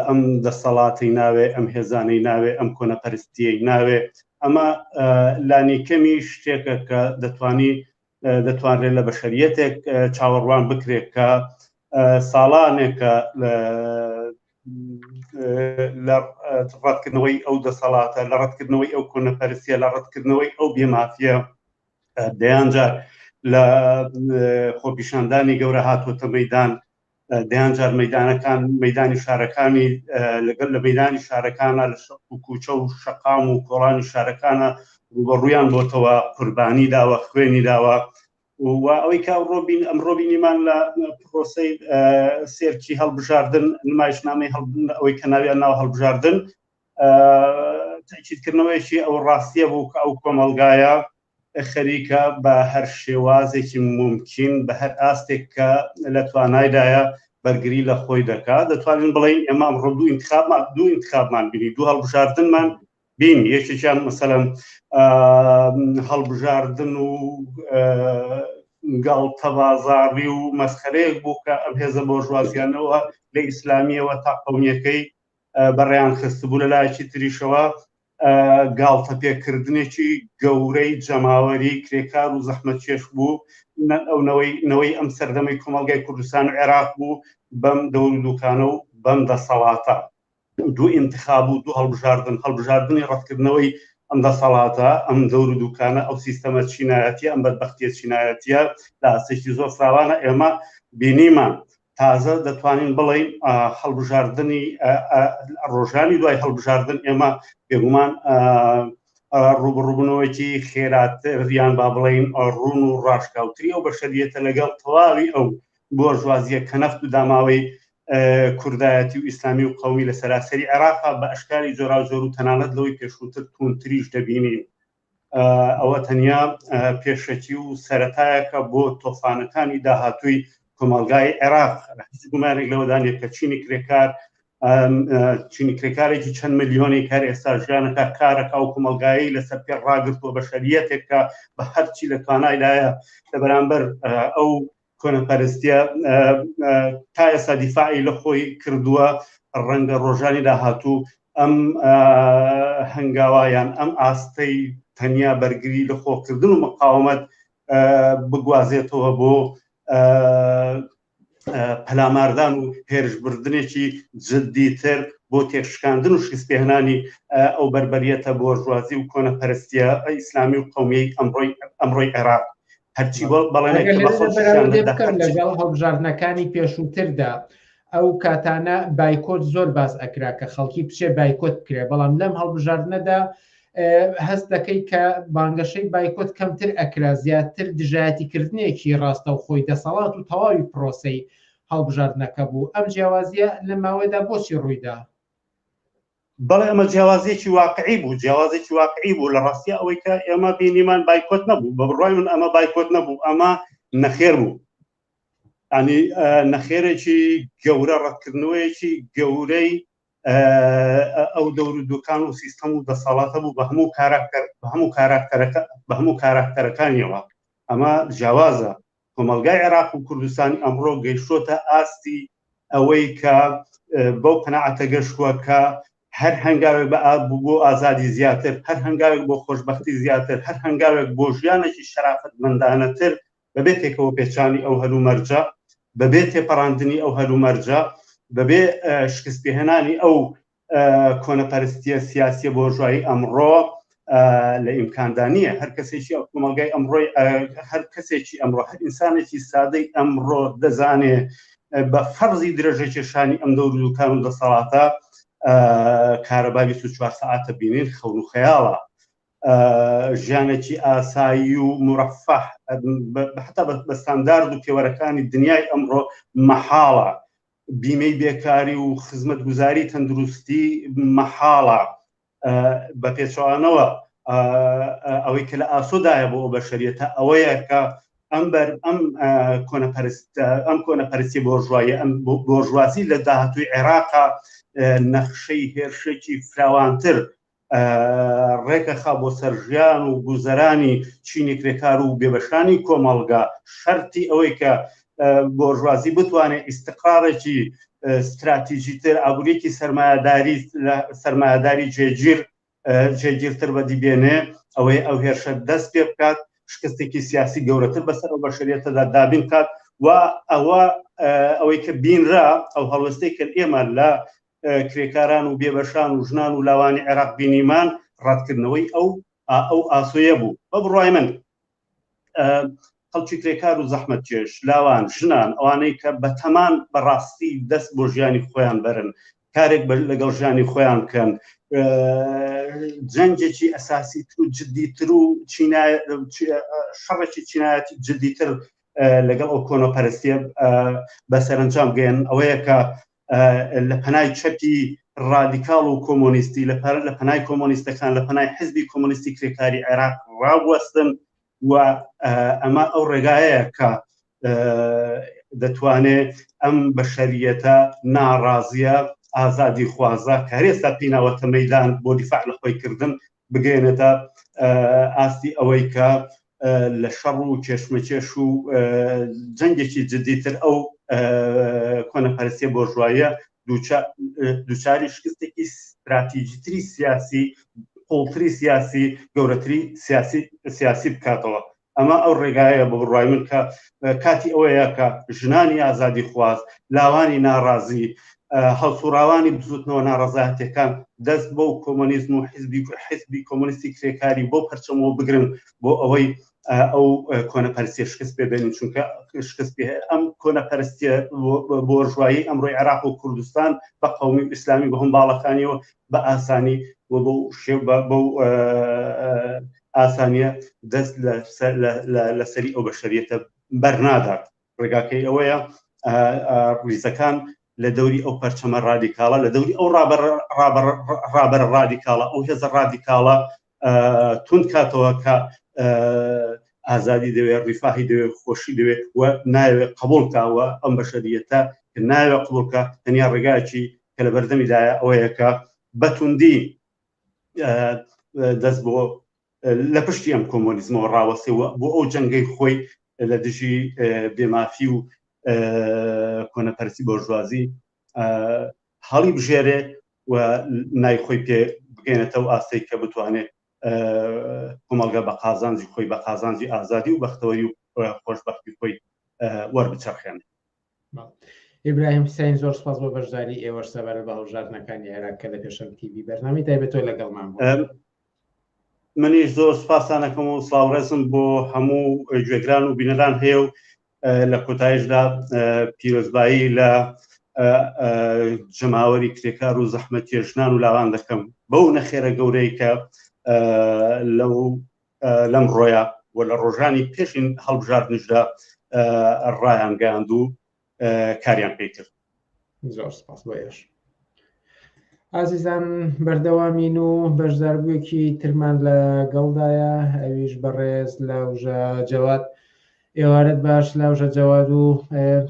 ئەم دەسەڵاتی ناوێ ئەم هێزانەی ناوێ ئەم کۆنەپەرستیەی ناوێ ئەمە لانیکەمی شتێکە کە دەتوانرێت لە بەشەریەتێک چاوەڕوان بکرێت کە ساڵانێکە لە ڕەتکردنەوەی ئەو دەسەڵاتە لە ڕەتکردنەوەی ئەو کۆنەپەرستیە لە ڕەتکردنەوەی ئەو بێمافیە دەیانجار لە خۆپیشاندانی گەورە هاتوۆتە مەیدان دەیانجار مەیدانەکان مەیدانی شارەکانی لەگەڵ لە مەیدانی شارەکانە لە کوچە و شەقام و کۆڵانی شارەکانە ڕووبەڕوویان بۆتەوە قوربانی داوە خوێنی داوە و ئەوەی کە ئەمڕۆ بینیمان لە پرۆسەی سێرکی هەڵبژاردن نمایشنامەی ئەوەی کە ناویان ناو هەڵبژاردن تاکیدکردنەوەیەکی ئەو ڕاستیە بوو کە ئەو کۆمەڵگایە خەریکە بە هەر شێوازێکی ممکن بە هەر ئاستێک کە لە توانایدایە بەرگری لە خۆی دەکات دەتوانین بڵین ئێمە ئەمڕۆ دوو انتخابمان بینی دوو هەڵبژاردنمان بین یەکێکیان مەسەلەن هەڵبژاردن و گاڵتە بازاڕی و مەسخەرەیەک بوو کە ئەم هێزە بۆژوازیانەوە لە ئیسلامیەوە تا قەومیەکەی بەڕێیان خستبوو لە لایەکی تریشەوە گاڵتە پێکردنێکی گەورەی جەماوەری کرێکار و زەحمەتکێش بوو نەوەی ئەم سەردەمەی کۆمەڵگای کوردستان و عێراق بوو بەم دەور و دوکانە و بەم دەسەڵاتە دوو انتخاب و دوو هەڵبژاردنی ڕەتکردنەوەی ئەم دەسەڵاتە ئەم دەور و دوکانە ئەو سیستەمە چینایەتیە ئەم بەدبەختیە چینایەتیە لە ئاستێکی زۆر فراوانە ئێمە بینیمان تازە دەتوانین بڵین هەڵبژاردننی ڕۆژانی دوای هەڵبژاردن ئێمە بێگومان ڕوبڕووبوونەوەیکی خێراتر یان با بڵین ڕوون و ڕاشکاوتری ئەو بەشەریەتە لەگەڵ تەواوی ئەو بۆژوازیە کە نەفت و داماوەی کوردایەتی و ئیسلامی و قەومی لە سەراسەری عێراقا بە ئەشکاری جۆرا زۆر و تەنانەت لەوەی پێشووتر تونتریش دەبینین ئەوە تەنیا پێشەکی و سەرەتایەکە بۆ تۆفانەکانی داهاتووی کۆمەڵگای عێراق هیچ گومانێک لەوەدانێت کە چینی کرێکارێکی چەند ملیۆنی کار ئێستا ژیانەکە کارەکە و کۆمەڵگایی لەسەر پێ ڕاگرتووە بەشەریەتێکە بە هەرچی لە توانایدایە لە بەرامبەر ئەو کۆنەپەرستیە تا ئێستا دیفاعی لە خۆی کردووە ڕەنگە ڕۆژانی داهاتوو ئەم هەنگاوایان ئەم ئاستەی تەنیا بەرگری لە خۆکردن و مقاومەت بگوازێتەوە بۆ پەلاماردان و هێرشبردنێکی جددیتر بۆ تێکشکاندن و شکستپێهێنانی ئەو بربەریەتە بۆژوازی و کۆنەپەرستیە ئیسلامی و قەومیەی ئەمڕۆی عێراق هەرچی لەگەڵ هەڵبژاردنەکانی پێشووتردا ئەو کاتانە بایکۆت زۆر باس ئەکرا کە خەڵکی بچێ بایکۆت بکرێ بەڵام لەم هەڵبژاردنەدا هەست دەکەی کە بانگەشەی بایکۆت کەمتر ئەکرا زیاتر دژایەتیکردنێکی ڕاستە و خۆی دەسەڵات و تەواوی پرۆسەی هەڵبژاردنەکە بوو ئەم جیاوازیە لە ماوەدا بۆچی ڕوویدا بەڵێ ئەمە جیاوازێکی واقعی بوو جیاوازێکی واقعی بوو لە ڕاستیە ئەوەی کە ئێمە بینیمان بایکۆت نەبوو بە بڕای من ئەمە بایکۆت نەبوو ئەمە نەخێر بوو ینی نەخێرێکی گەورە ڕەتکردنەوەیەکی گەورەی ئەو دەور و دوکان و سیستەم و دەسەڵاتە بوو بە هەموو کاراکتەرەکانیەوە ئەمە جیاوازە کۆمەڵگای عێراق و کوردستانی ئەمڕۆ گەیشتۆتە ئاستی ئەوەی کە بەو قەناعەتە گەشتووە کە هەر هەنگاوێک بۆ ئازادی زیاتر هەر هەنگاوێک بۆ خۆشبەختی زیاتر هەر هەنگاوێک بۆ ژیانێکی شەرافەتمەندانەتر بەبێ تێکەوە پێچانی ئەو هەلومەرجە بەبێ تێپەڕاندنی ئەو هەلومەرجە بەبێ شکستپێهێنانی ئەو کۆنەپەرستیە سیاسیە بۆژوایی ئەمڕۆ لە ئیمکاندانیە هەر کەسێکی ئەو کۆمەڵگای ئەمڕۆی هەر کەسێکی ئەمڕۆ هەر ئینسانێکی سادەی ئەمڕۆ دەزانێ بە فەرزی درێژەکێشانی ئەم دەور و دوکان و دەسەڵاتە کارەبای 24 ساعتە بینین خەون و خەیاڵە ژیانێکی ئاسایی و مرەفەح حتا بە ستاندارد و پێوەرەکانی دنیای ئەمڕۆ مەحاڵە بیمەی بێکاری و خزمەتگوزاری تەندروستی مەحاڵە بە پێچوانەوە ئەوەی کە لە ئاسۆدایە بۆ بەشەریەتە ئەوەیە کە ئەم کۆنەپەرستی بۆژوایە ئەم بۆژوازی لە داهاتووی عێراقا نەخشەی هێرشێکی فراوانتر ڕێکەخا بۆ سەرژیان و گوزەرانی چینی کرێکار و بێبەشانی کۆمەڵگا شەرتی ئەوەی کە بۆژوازی بتوانێت ئیستقرارێکی استراتیژیتر ئابوووریەکی سەرمایه‌داری جێگیرتر بەدیبێنێ ئەوەی ئەو هێرشە دەست پێ بکات شکستێکی سیاسی گەورەتر بەسەر ئەو بەشەریەتەدا دابین کات و ئەوەی کە بینرا ئەو هەڵوەستەی کرد ئێمە لە کرێکاران و بێبەشان و ژنان و لاوانی عێراق بینیمان ڕاتکردنەوەی ئەو ئاسۆیە بوو بە بڕای من خەڵکی کرێکار و زەحمەتکێش لاوان ژنان ئەوانەی کە بە تەمان بەڕاستی دەست بۆ ژیانی خۆیان بەرن کارێک لەگەڵ ژیانی خۆیان بکەن جەنگێکی ئەساسی تر و جددیتر و شەڕێکی چینایەتی جددیتر لەگەڵ ئەو کۆنەپەرستیە بەسەرنجام گەیەن ئەوەیە کە لە پەنای چەپی ڕادیکاڵ و کۆمۆنیستی لە پەنای کۆمۆنیستەکان لە پەنای حزبی کۆمۆنیستی کرێکاری عێراق ڕاوەستن و ئەمە ئەو ڕێگایەیە کە دەتوانێت ئەم بەشەریەتە ناڕازیە ئازادی خوازە کە هێستا پێیناوەتە مەیدان بۆ دیفاع لە خۆی کردن بگەێنێتە ئاستی ئەوەی کە لە شەڕ و کێشمەکێش و جەنگێکی جدیتر ئەو کۆنەپەرستیە بۆژواییە دووچاری شکستێکی استراتیژیتری سیاسی قوڵتری سیاسی گەورەتری سیاسی بکاتەوە. ئەمە ئەو ڕێگایە بە بڕوای من کە کاتی ئەوەیە کە ژنانی ئازادی خواز لاوانی ناڕازی هەڵسوڕاوانی بزوتنەوە ناڕەزایەتەکان دەست بۆ کۆمۆنیزم و حیزبی کۆمۆنیستی کرێکاری بۆ پەرچەمەوە بگرن بۆ ئەوەی ئەو کۆنەپەرستیە شکست پێبێنین چونکە شکست پێ ئەم کۆنەپەرستیە بۆژوایی ئەمڕۆی عێراق و کوردستان بە قەومی ئیسلامی بە هەمباڵەکانیەوە بە ئاسانی و بەو ئاسانیە دەست لەسەری ئەو بەشەریەتە بەرنادات. ڕێگاکەی ئەوەیە ریزەکان لە دەوری ئەو پەرچەمە ڕادیکاڵە لە دەوری ئەو ڕابەرە ڕادیکاڵە ئەو هێزە ڕادیکاڵە تون کاتەوە کە ئازادی دەوێت ڕیفاهی دەوێت خۆشی دەوێت و ناوێت قبولکەوە ئەم بەشەریەتە کە ناوێت قبولکە تەنیا ڕێگایکی کە لە بەردەمیدایە ئەوەیە کە بەتوندی دەست بۆ لە پشتی ئەم کۆمۆنیزمەوە ڕاوەسێەوە بۆ ئەو جەنگەی خۆی لە دژی بێمافی و کۆنەپەرستی بۆژوازی هەڵی بژێرێ و نایخۆی پێ بگەێنێتەوە ئاستەی کە بتوانێت کۆمەڵگە بە قازانجی خۆی بە قازانجی ئازادی و بەختەوەری و خۆشبەختی خۆی وەربچەرخێنێت. ئیبراهیم حوسێن زۆر سپاس بۆ بەشداری ئێوەش سەبارەت بە هەڵبژاردنەکانی عێراق کە لە پێشەنگ تیڤی بەرنامەی تایبەتەوە لەگەڵمان بوو. منیش زۆر سپاسانەکەم و سڵاوڕێزم بۆ هەموو گوێگران و بینەران هەیە و لە کۆتایشدا پیرۆزبایی لە جەماوەری کرێکار و زەحمەتی ژنان و لاوان دەکەم بەو نەخێرە گەورەی کە لەم ڕۆیە و لە ڕۆژانی پێشین هەڵبژاردنشدا ڕایان گەیاند و کاریان پێ کرد. زۆر سپاس بۆ ئێوەش. ئازیزان بەردەوامین و بەشداربوویەکی ترمان لە گەڵدایە ئەویش بەڕێز لاوژە جەواد. ئێوارەت باش لاوژە جەواد و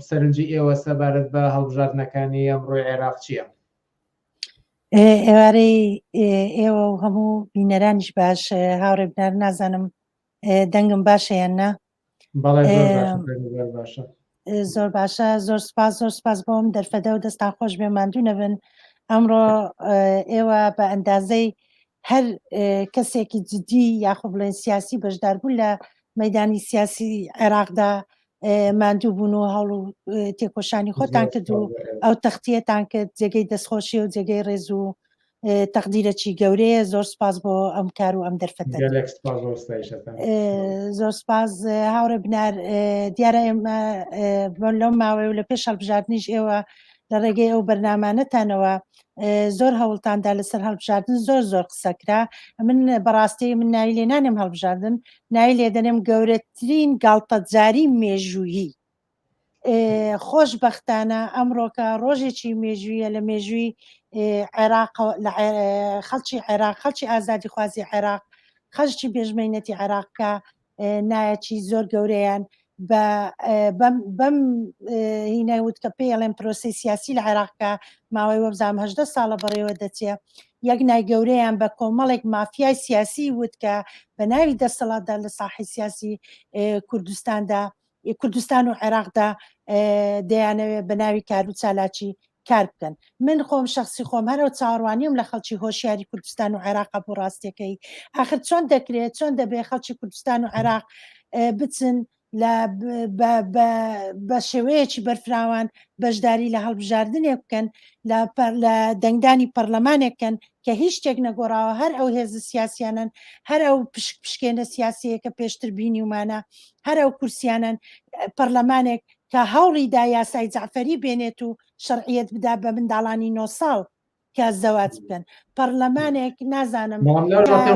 سەرنجی ئێوە سەبارەت بە هەڵبژاردنەکانی ئەمڕۆی عێراق چییە؟ ئێوارەی ئێوە و هەموو بینەرانیش باش هاوڕێ بنار نازانم دەنگم باشە یان نا؟ بەڵێ زۆر باشە. زۆر باشە، زۆر سپاس بۆم دەرفەدە و دەستان خۆش بێ ماندوو نەبن. ئەمڕۆ ئێوە بە ئەندازەی هەر کەسێکی جدی یاخۆ بڵێن سیاسی بەشداربوون لە مەیدانی سیاسی عێراقدا ماندوو بوون و هەڵ و تێکۆشانی خۆتان کرد و ئەو تەختیەتان کرد جێگەی دەستخۆشی و جێگەی ڕێز و تەقدیرەکی گەورەیە. زۆر سپاس بۆ ئەم کار و ئەم دەرفەتە. زۆر سپاس هاوڕێ بنار. دیارە ئێمە لەو ماوەی و لە پێش هەڵبژاردنیش ئێوە لە ڕێگەی ئەو بەرنامانەتانەوە زۆر هەوڵتاندا لەسەر هەڵبژاردن زۆر قسەکرا. من بەڕاستی من ناوی لێ نانێم هەڵبژاردن، ناوی لێ دەنێم گەورەترین گاڵتەجاری مێژوویی. خۆشبەختانە ئەمڕۆکە ڕۆژێکی مێژوویە لە مێژووی عێراق، خەڵکی عێراق، خەڵکی ئازادی خوازی عێراق، خەڵکی بێژمەینەتی عێراقکە نایەکی زۆر گەورەیان بەم هینەوت کە پێڵێن پرۆسی سیاسی لە عێراقکە ماوەی وەبزام 18 ساڵە بەڕێوە دەچێ. یەک نای گەورەیان بە کۆمەڵێک مافیای سیاسی وت کە بە ناوی دەسەڵاتدا لە ساحی سیاسی کوردستان و عێراقدا دەیانەوێت بە ناوی کار و چالاکی کار بکەن. من خۆم شخصی خۆم هەرو چاوەڕوانیم لە خەڵکی هۆشیاری کوردستان و عێراق بۆ ڕاستیەکەی آخر چۆن دەکرێت چۆن دەبێت خەڵکی کوردستان و عێراق بچن بە شێوەیەکی بەرفراوان بەشداری لە هەڵبژاردنێک بکەن لە دەنگدانی پەرلەمانێکن کە هیچ شتێک نەگۆڕاوە، هەر ئەو هێزە سیاسیانن، هەر ئەو پشکێنە سیاسیەکە پێشتر بینیومانە، هەر ئەو کورسیانن پەرلەمانێک کە هەوڵیدا یاسای جعفەری بێنێت و شەرعیەت بدا بە منداڵانی 9 ساڵ کە زەواج بکەن. پەرلەمانێک نازانم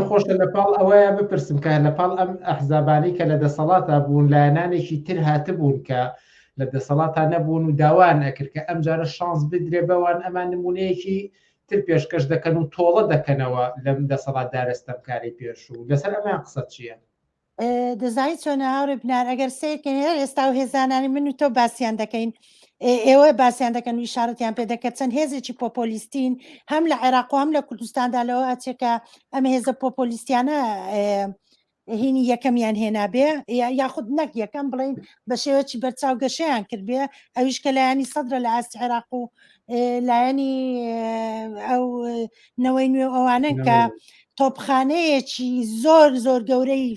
خۆشە لەپاڵ ئەوەیە بپرسم کە لەپاڵ ئەم ئەحزابانی کە لە دەسەڵاتە بوون لایەنانێکی تر هاتبوون کە لە دەسەڵاتە نەبوون و داوان ئەکرد کە ئەم جارە شانس بدرێ بەوان ئەمان نمونەیەکی تر پێشکەش دەکەن و تۆڵە دەکەنەوە لەم دەسەڵات دارستەمکاری پێش و لەسەر ئەمان قسە چییە؟ دەزانین چۆنە هاوڕێ بنار ئەگەر سیرکەین ئێستا و هێزانانی من و تۆ باسییان دەکەین ئێوە باسییان دەکەن و ئیشارەتیان پێ دەکەن چەند هێزێکی پۆپۆلیستین هەم لە عێراق و هەم لە کوردستاندا لەوە ئەچێکە ئەمە هێزە پۆپۆلیستیانە هینی یەکەمیان هێنابێ یاخود نەک یەکەم بڵین بە شێوەی بەرچاو گەشەیان کردبێ ئەویش کە لایانی سەدرە لە ئاستی عێراق و لایەنی ئەو نەوەی نوێ ئەوانن کە تۆپخانەیەکی زۆر زۆر گەورەی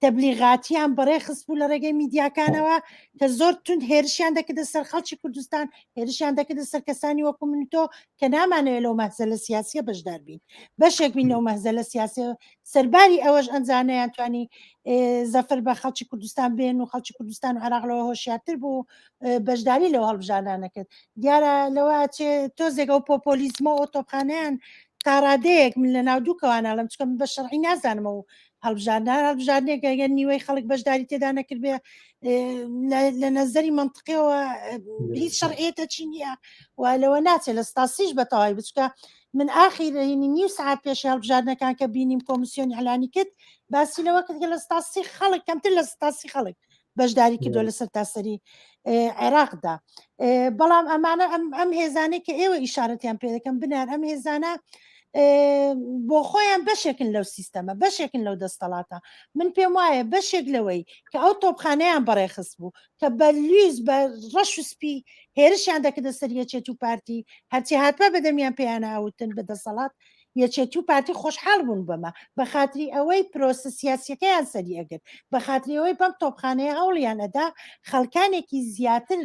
تەبلیغاتیان بەڕێ خستبوو لە ڕێگەی میدیاکانەوە کە زۆر تون هێرشیان دەکردە سەر خەڵکی کوردستان هێرشیان دەکردە سەر کەسانی وەکو من تۆ کە نامانەوێت لەو مەهزەلە سیاسیە بەشدار بین بەشێک بین لەو مەهزەلە سیاسیە سەرباری ئەوەش ئەنجانەیان توانی زەفر بە خەڵکی کوردستان بێن و خەڵکی کوردستان و عێراق لەوە هۆشیارتر بوو بەشداری لەو هەڵبژاردانەکرد دیارە لەوە تۆزێک ئەو پۆپۆلیزمە و ئۆتۆپخانەیان تا ڕادەیەک من لە ناو دووکەوانە لەم چکە بە شەرعی نازانمە و هەڵبژاردنێک ئەگەر نیوەی خەڵک بەشداری تێدا نەکردبێ لە نەزەری منطقیەوە هیچ شەرعیەتە چی نییە و لەوە ناچێت لە ستاسیش بەتەواوی بچکە من ئاخیرینی نیو سعات پێش هەڵبژاردنەکان کە بینیم کۆمیسیۆنی ئەلانی کرد باسی لەوە کرد کە لە ستاسی خەڵک کەمتر لە ستاسی خەڵک بەشداری کردو لەسەر تاسەری عێراقدا بەڵام ئەمانە ئەم هێزانەی کە ئێوە ئیشارەتیان پێ دەکەم بنار ئەم هێزانە بۆ خۆیان بەشێکن لەو سیستەمە بەشێکن لەو دەستەڵاتە من پێم وایە بەشێک لەوەی کە ئەو تۆپخانەیان بەڕێخست بوو کە بە لویز بە ڕەش و سپی هێرشیان دەکردە سەر یەکێت و پارتی هەرچی هاتبە بەدەمیان پێیانە ئەوتن بە دەسەڵات یەکێت و پارتی خۆشحاڵ بوون بەمە بە خاتری ئەوەی پرۆسە سیاسیەکەیان سەری ئەگرت بە خاتری ئەوەی بەم تۆپخانەیە هەوڵیان ئەدا خەڵکانێکی زیاتر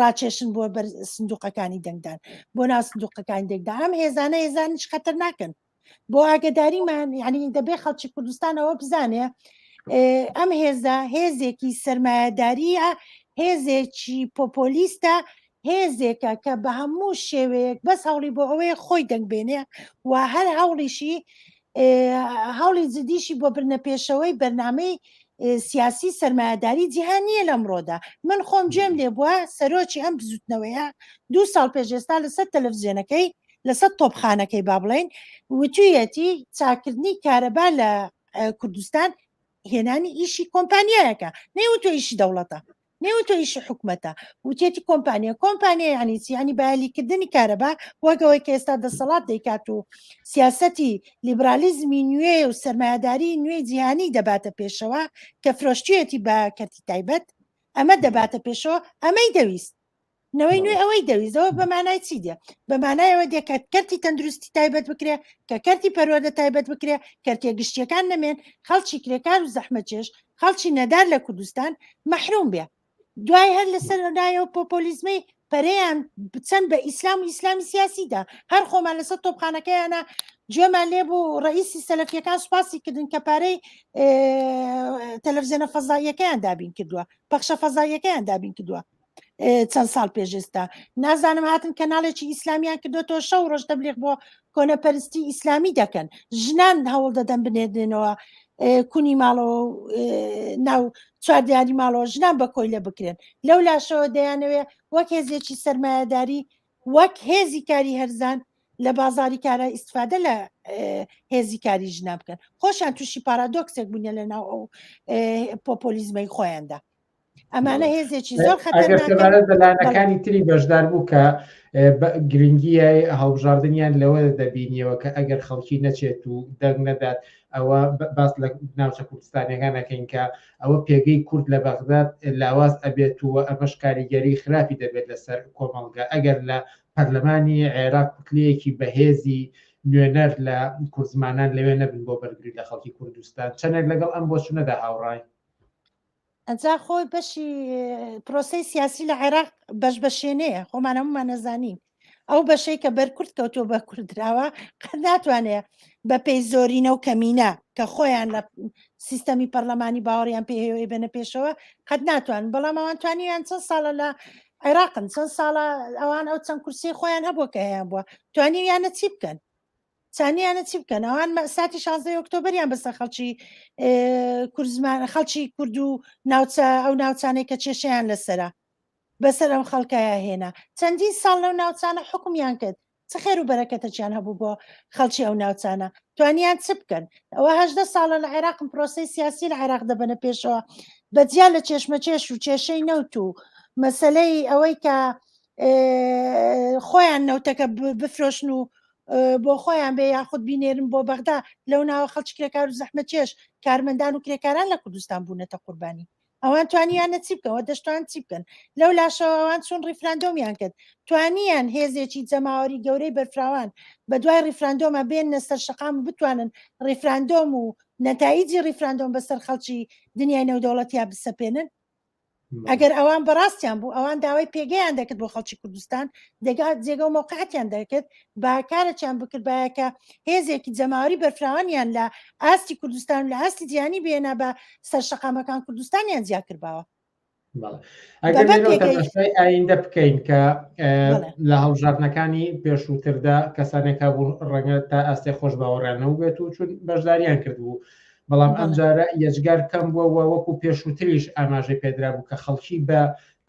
ڕاکێشن بۆ بەر سندوقەکانی دەنگدان بۆ ناو سندوقەکانی دەنگدا ئەم هێزانە هێزانیش خەتەر ناکەن بۆ ئاگداریمان یعنی دەبێ خەڵکی کوردستانەوە بزانێ ئەم هێزە هێزێکی سەرمایهداریە هێزێکی پۆپۆلیستە هێزێکە کە بە هەموو شێوەیەک بەس هەوڵی بۆ ئەوەیە خۆی دەنگبێنێ و هەر هەوڵیشی هەوڵی جدیشی بۆ برنە پێشەوەی بەرنامەی سیاسی سەرمایهداری جیهانیە لەمڕۆدا من خۆم جێم لێ بووە سەرۆکی ئەم بزوتنەوەیە 2 ساڵ پێشێستا لەسەر تەلەڤیزیۆنەکەی لەسەر تۆپخانەکەی با بڵێن وتویەتی چاکردنی کارەبا لە کوردستان هێنانی ئیشی کۆمپانیایەکە نەیوتۆ ئیشی دەوڵەتە نەیوتۆ ئیشی حکوومەتە وتێتی کۆمپانیا ینی بەیالیکردنی کارەبا وەگەوەی کە ئێستا دەسەڵات دەیکات و سیاسەتی لیبرالیزمی نوێ و سەرمایهداری نوێی جیهانی دەباتە پێشەوە کە فرۆشتویەتی بە کەرتی تایبەت ئەمە دەباتە پێشەوە ئەمەی دەویست نەوەی نوێ ئەوەی دەویستەوە بەمانای چی دێ بەمانایەوە دێکات کەرتی تەندروستی تایبەت بکرێ کە کەرتی پەروەردە تایبەت بکرێ کەرتێ گشتیەکان نەمێن خەڵکی کرێکار و زەحمەتکێش خەڵکی نەدار لە کوردستان مەحروم بێ دوای هەر لەسەر لایەوە پۆپۆلیزمی پەرەیان بچەند بە ئیسلام و ئیسلامی سیاسیدا هەر خۆمان لەسەر تۆپخانەکەیانە گوێمان لێ بوو ڕئیسی سەلەفیەکان سوپاسی کردن کە پارەی تەلەڤیزیۆنە فەزاییەکەیان دابین کردووە پەخشە فەزاییەکەیان دابین کردووە چەند ساڵ پێشێستا نازانم هاتن کەناڵێکی ئیسلامیان کردوەوە شەو ڕۆژ تەبلیغ بۆ کۆنەپەرستی ئیسلامی دەکەن ژنان هەوڵ دەدەن بنێدنەوە کونی ماڵەوە ناو چواردیاری ماڵەوە ژنان بە کۆی لە بکرێن لەو لاشەوە دەیانەوێ وەک هێزێکی سەرمایهداری وەک هێزی کاری هەرزان لە بازاری کارە ئیستفادە لە هێزی کاری ژنا بکەن خۆشیان تووشی پارادۆکسێک بوونە لە ناو ئەو پۆپۆلیزمەی خۆیاندا ئەمانە هێزێکی زۆر خەتەرناکانی تری بەشدار بوو کە گرنگیە هەڵبژاردنیان لەوە دەبینیەوە کە ئەگەر خەڵکی نەچێت و دەنگ نەدات ئەوە باس لە ناوچە کوردستانەکانەکەین کە ئەوە پێگەی کورد لە بەغداد لاواز ئەبێت و ئەمەش کاریگەری خراپی دەبێت لەسەر کۆمەڵگە ئەگەر لە پەرلەمانی عێراق کوتلەیەکی بەهێزی نوێنەر لە کوردزمانان لەوێ نەبن بۆ بەرگری لە خەڵکی کوردستان چەندێک لەگەڵ ئەم بۆچوونەدا هاوڕای ئەجا خۆی بەشی پرۆسی سیاسی لە عێراق بەش بەشێنەیە خۆمان هەمومان نەزانین ئەو بەشەی کە بەرکورد کەوتۆ بە کوردراوە قەت ناتوانێت بە پێی زۆرینە و کەمینە کە خۆیان لە سیستەمی پەرلەمانی باوەڕیان پێهێوەی بنە پێشەوە قەت ناتوان بەڵام ئەوان توانیان چەند ساڵە لە عێراقن چەند ساڵە ئەوان ئەو چەند کورسی خۆیان هەبووە کە هەیە بووە توانیویانە چی بکەن چانیانە چی بکەن ئەوان ساتی 16 ئۆکتۆبریان بەسەر خەڵکی کوردزمان خەڵکی کورد و ناوچە ئەو ناوچانەی کە کێشەیان لەسەرە بەسەر ئەم خەڵکایە هێنا چەندین ساڵ لەو ناوچانە حکومیان کرد چ خێر و بەرەکەتەیان هەبوو بۆ خەڵکی ئەو ناوچانە توانیان چ بکەن ئەوە 18 ساڵە لە عێراقم پرۆسی سیاسی لە عێراق دەبنە پێشەوە بەجیا لە چێشمەچێش و کێشەی نەوت و مەسلەی ئەوەی کە خۆیان نەوتەکە بفرۆشن و بۆ خۆیان بێ یاخود بینێرن بۆ بەغدا لەو ناوە خەڵکی کرێکار و زەحمە چێش کارمەندان و کرێکاران لە کوردستان بوونەتە قوربانی ئەوان توانیانە چی بکەوە دەشتوان چی بکەن لەو لاشەوەوان چون ڕیفراندۆمیان کرد توانیان هێزێکی جەماوەری گەورەی بەرفراوان بە دوای ڕیفراندۆمە بێنە سەر شەقام بتوانن ڕیفراندۆم و نەتایجی ڕیفراندۆم بەسەر خەڵکی دنیای نەودەوڵەتیا بسەپێنن ئەگەر ئەوان بەڕاستیان بوو ئەوان داوای پێگەیان دەکرد بۆ خەڵکی کوردستان دەگات جێگە و مۆقعەتیان دەکرد باکارەیان بکرد باەکە هێزێکی جەماوەری بەرفراوانیان لە ئاستی کوردستان لە ئاستی جیهانی بێنە بە سەر شەقامەکان کوردستانیان زیاد کردباوە ئەگەر ئایندە بکەین کە لە هەڵبژاردنەکانی پێشووتردا کەسانێکە بوو ڕەنگە تا ئاستی خۆش باوەڕیانەوە بێت و چون بەشداریان کردبوو بەڵام ئەمجارە یەجگار کەم بووە وەکو پێشووتریش ئاماژەی پێدرا بوو کە خەڵکی بە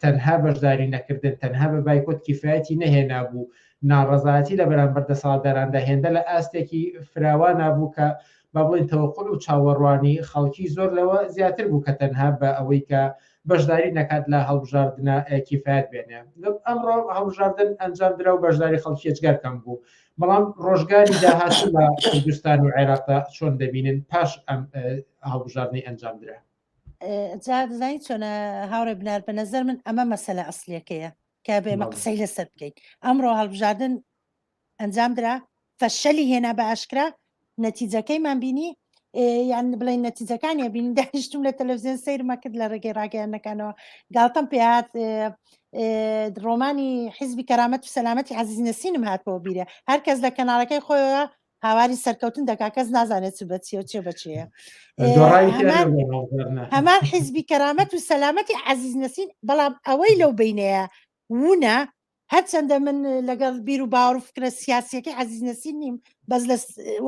تەنها بەشداری نەکردن تەنها بە بایکۆت کیفایەتی نەهێنا بوو ناڕەزایەتی لە بەرامبەر دەسەڵاتداراندا هێندە لە ئاستێکی فراوانە بوو کە با بڵێن تەوەقول و چاوەڕوانی خەڵکی زۆر لەوە زیاتر بوو کە تەنها بە ئەوەی کە بەشداری نەکات لە هەڵبژاردنە کیفایەت بێنێ ئەمڕۆ هەڵبژاردن ئەنجامدرا و بەشداری خەڵکی یەجگار کەم بوو بەڵام ڕۆژگاری داهاتوو لە کوردستان و عێراقدا چۆن دەبینن پاش ئەم هەڵبژاردنەی ئەنجامدرا دەزانیت چۆنە هاوڕێ بنار بە نەزەر من ئەمە مەسەلە ئەسلەکەیە کە بێمە قسەی لەسەر بکەین ئەمڕۆ هەڵبژاردن ئەنجامدرا فەشەلی هێنا بە ئاشکرا نەتیجەکەیمان بینی یان بڵین نەتیجەکانی بینی داهشتم لە تەلەڤیزیۆن سەیرمە کرد لە ڕێگەی ڕاگەیانەکانەوە گاڵتەم پێهات ڕۆمانی حیزبی کەرامەت و سەلامەتی عەزیز نەسینم هاتبەوە بیرە هەر کەس لە کەناڵەکەی خۆیەوە هاواری سەرکەوتن دەکا کەس نازانێت چ بەچیە و چێ بەچەیە هەمان حیزبی کەرامەت و سەلامەتی عەزیز نەسین بەڵام ئەوەی لەو بینەیە وونە هەرچەندە من لەگەڵ بیر و باوەڕ و فکرە سیاسیەکەی عەزیز نەسین نیم بەس لە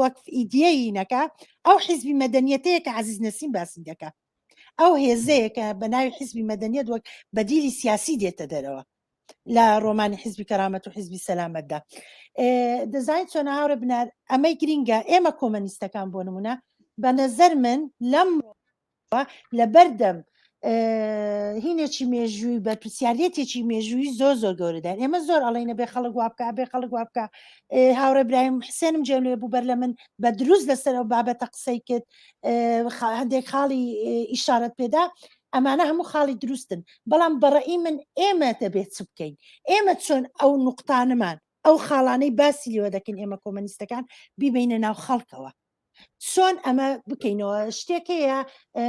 وەک ئیدیەی نەکا ئەو حیزبی مەدەنیەتەیە کە عەزیز نەسین باسی دەکا ئەو هێزەیە کە بە ناوی حیزبی مەدەنیەت وەک بەدیلی سیاسی دێتە دەرەوە لە ڕۆمانی حیزبی کەرامەت و حیزبی سەلامەتدا دەزانیت چۆن هاوڕێ بنار ئەمەی گرینگە ئێمە کۆمەنیستەکان بۆ نمونە بە نەزەر من لەم لە بەردەم هینێکی مێژووی بەرپرسیارەتێکی مێژووی زۆر گەورەدان ئێمە زۆر ئەڵێنە بێ خەڵک وا بکە بێ خەڵک وا بکە هاوڕێ برایم حسێنم جێلێ بوو بەر لە من بە دروست لەسەر ئەو بابەتە قسەی کرد هەندێک خاڵی ئیشارەت پێدا ئەمانە هەموو خاڵی دروستن بەڵام بەڕێی من ئێمە دەبێت چ بکەین ئێمە چۆن ئەو نوقتانەمان ئەو خاڵانەی باسی لێوە دەکەین ئێمە کۆمەنیستەکان بیبینە ناو خەڵکەوە چۆن ئەمە بکەینەوە شتێکەیە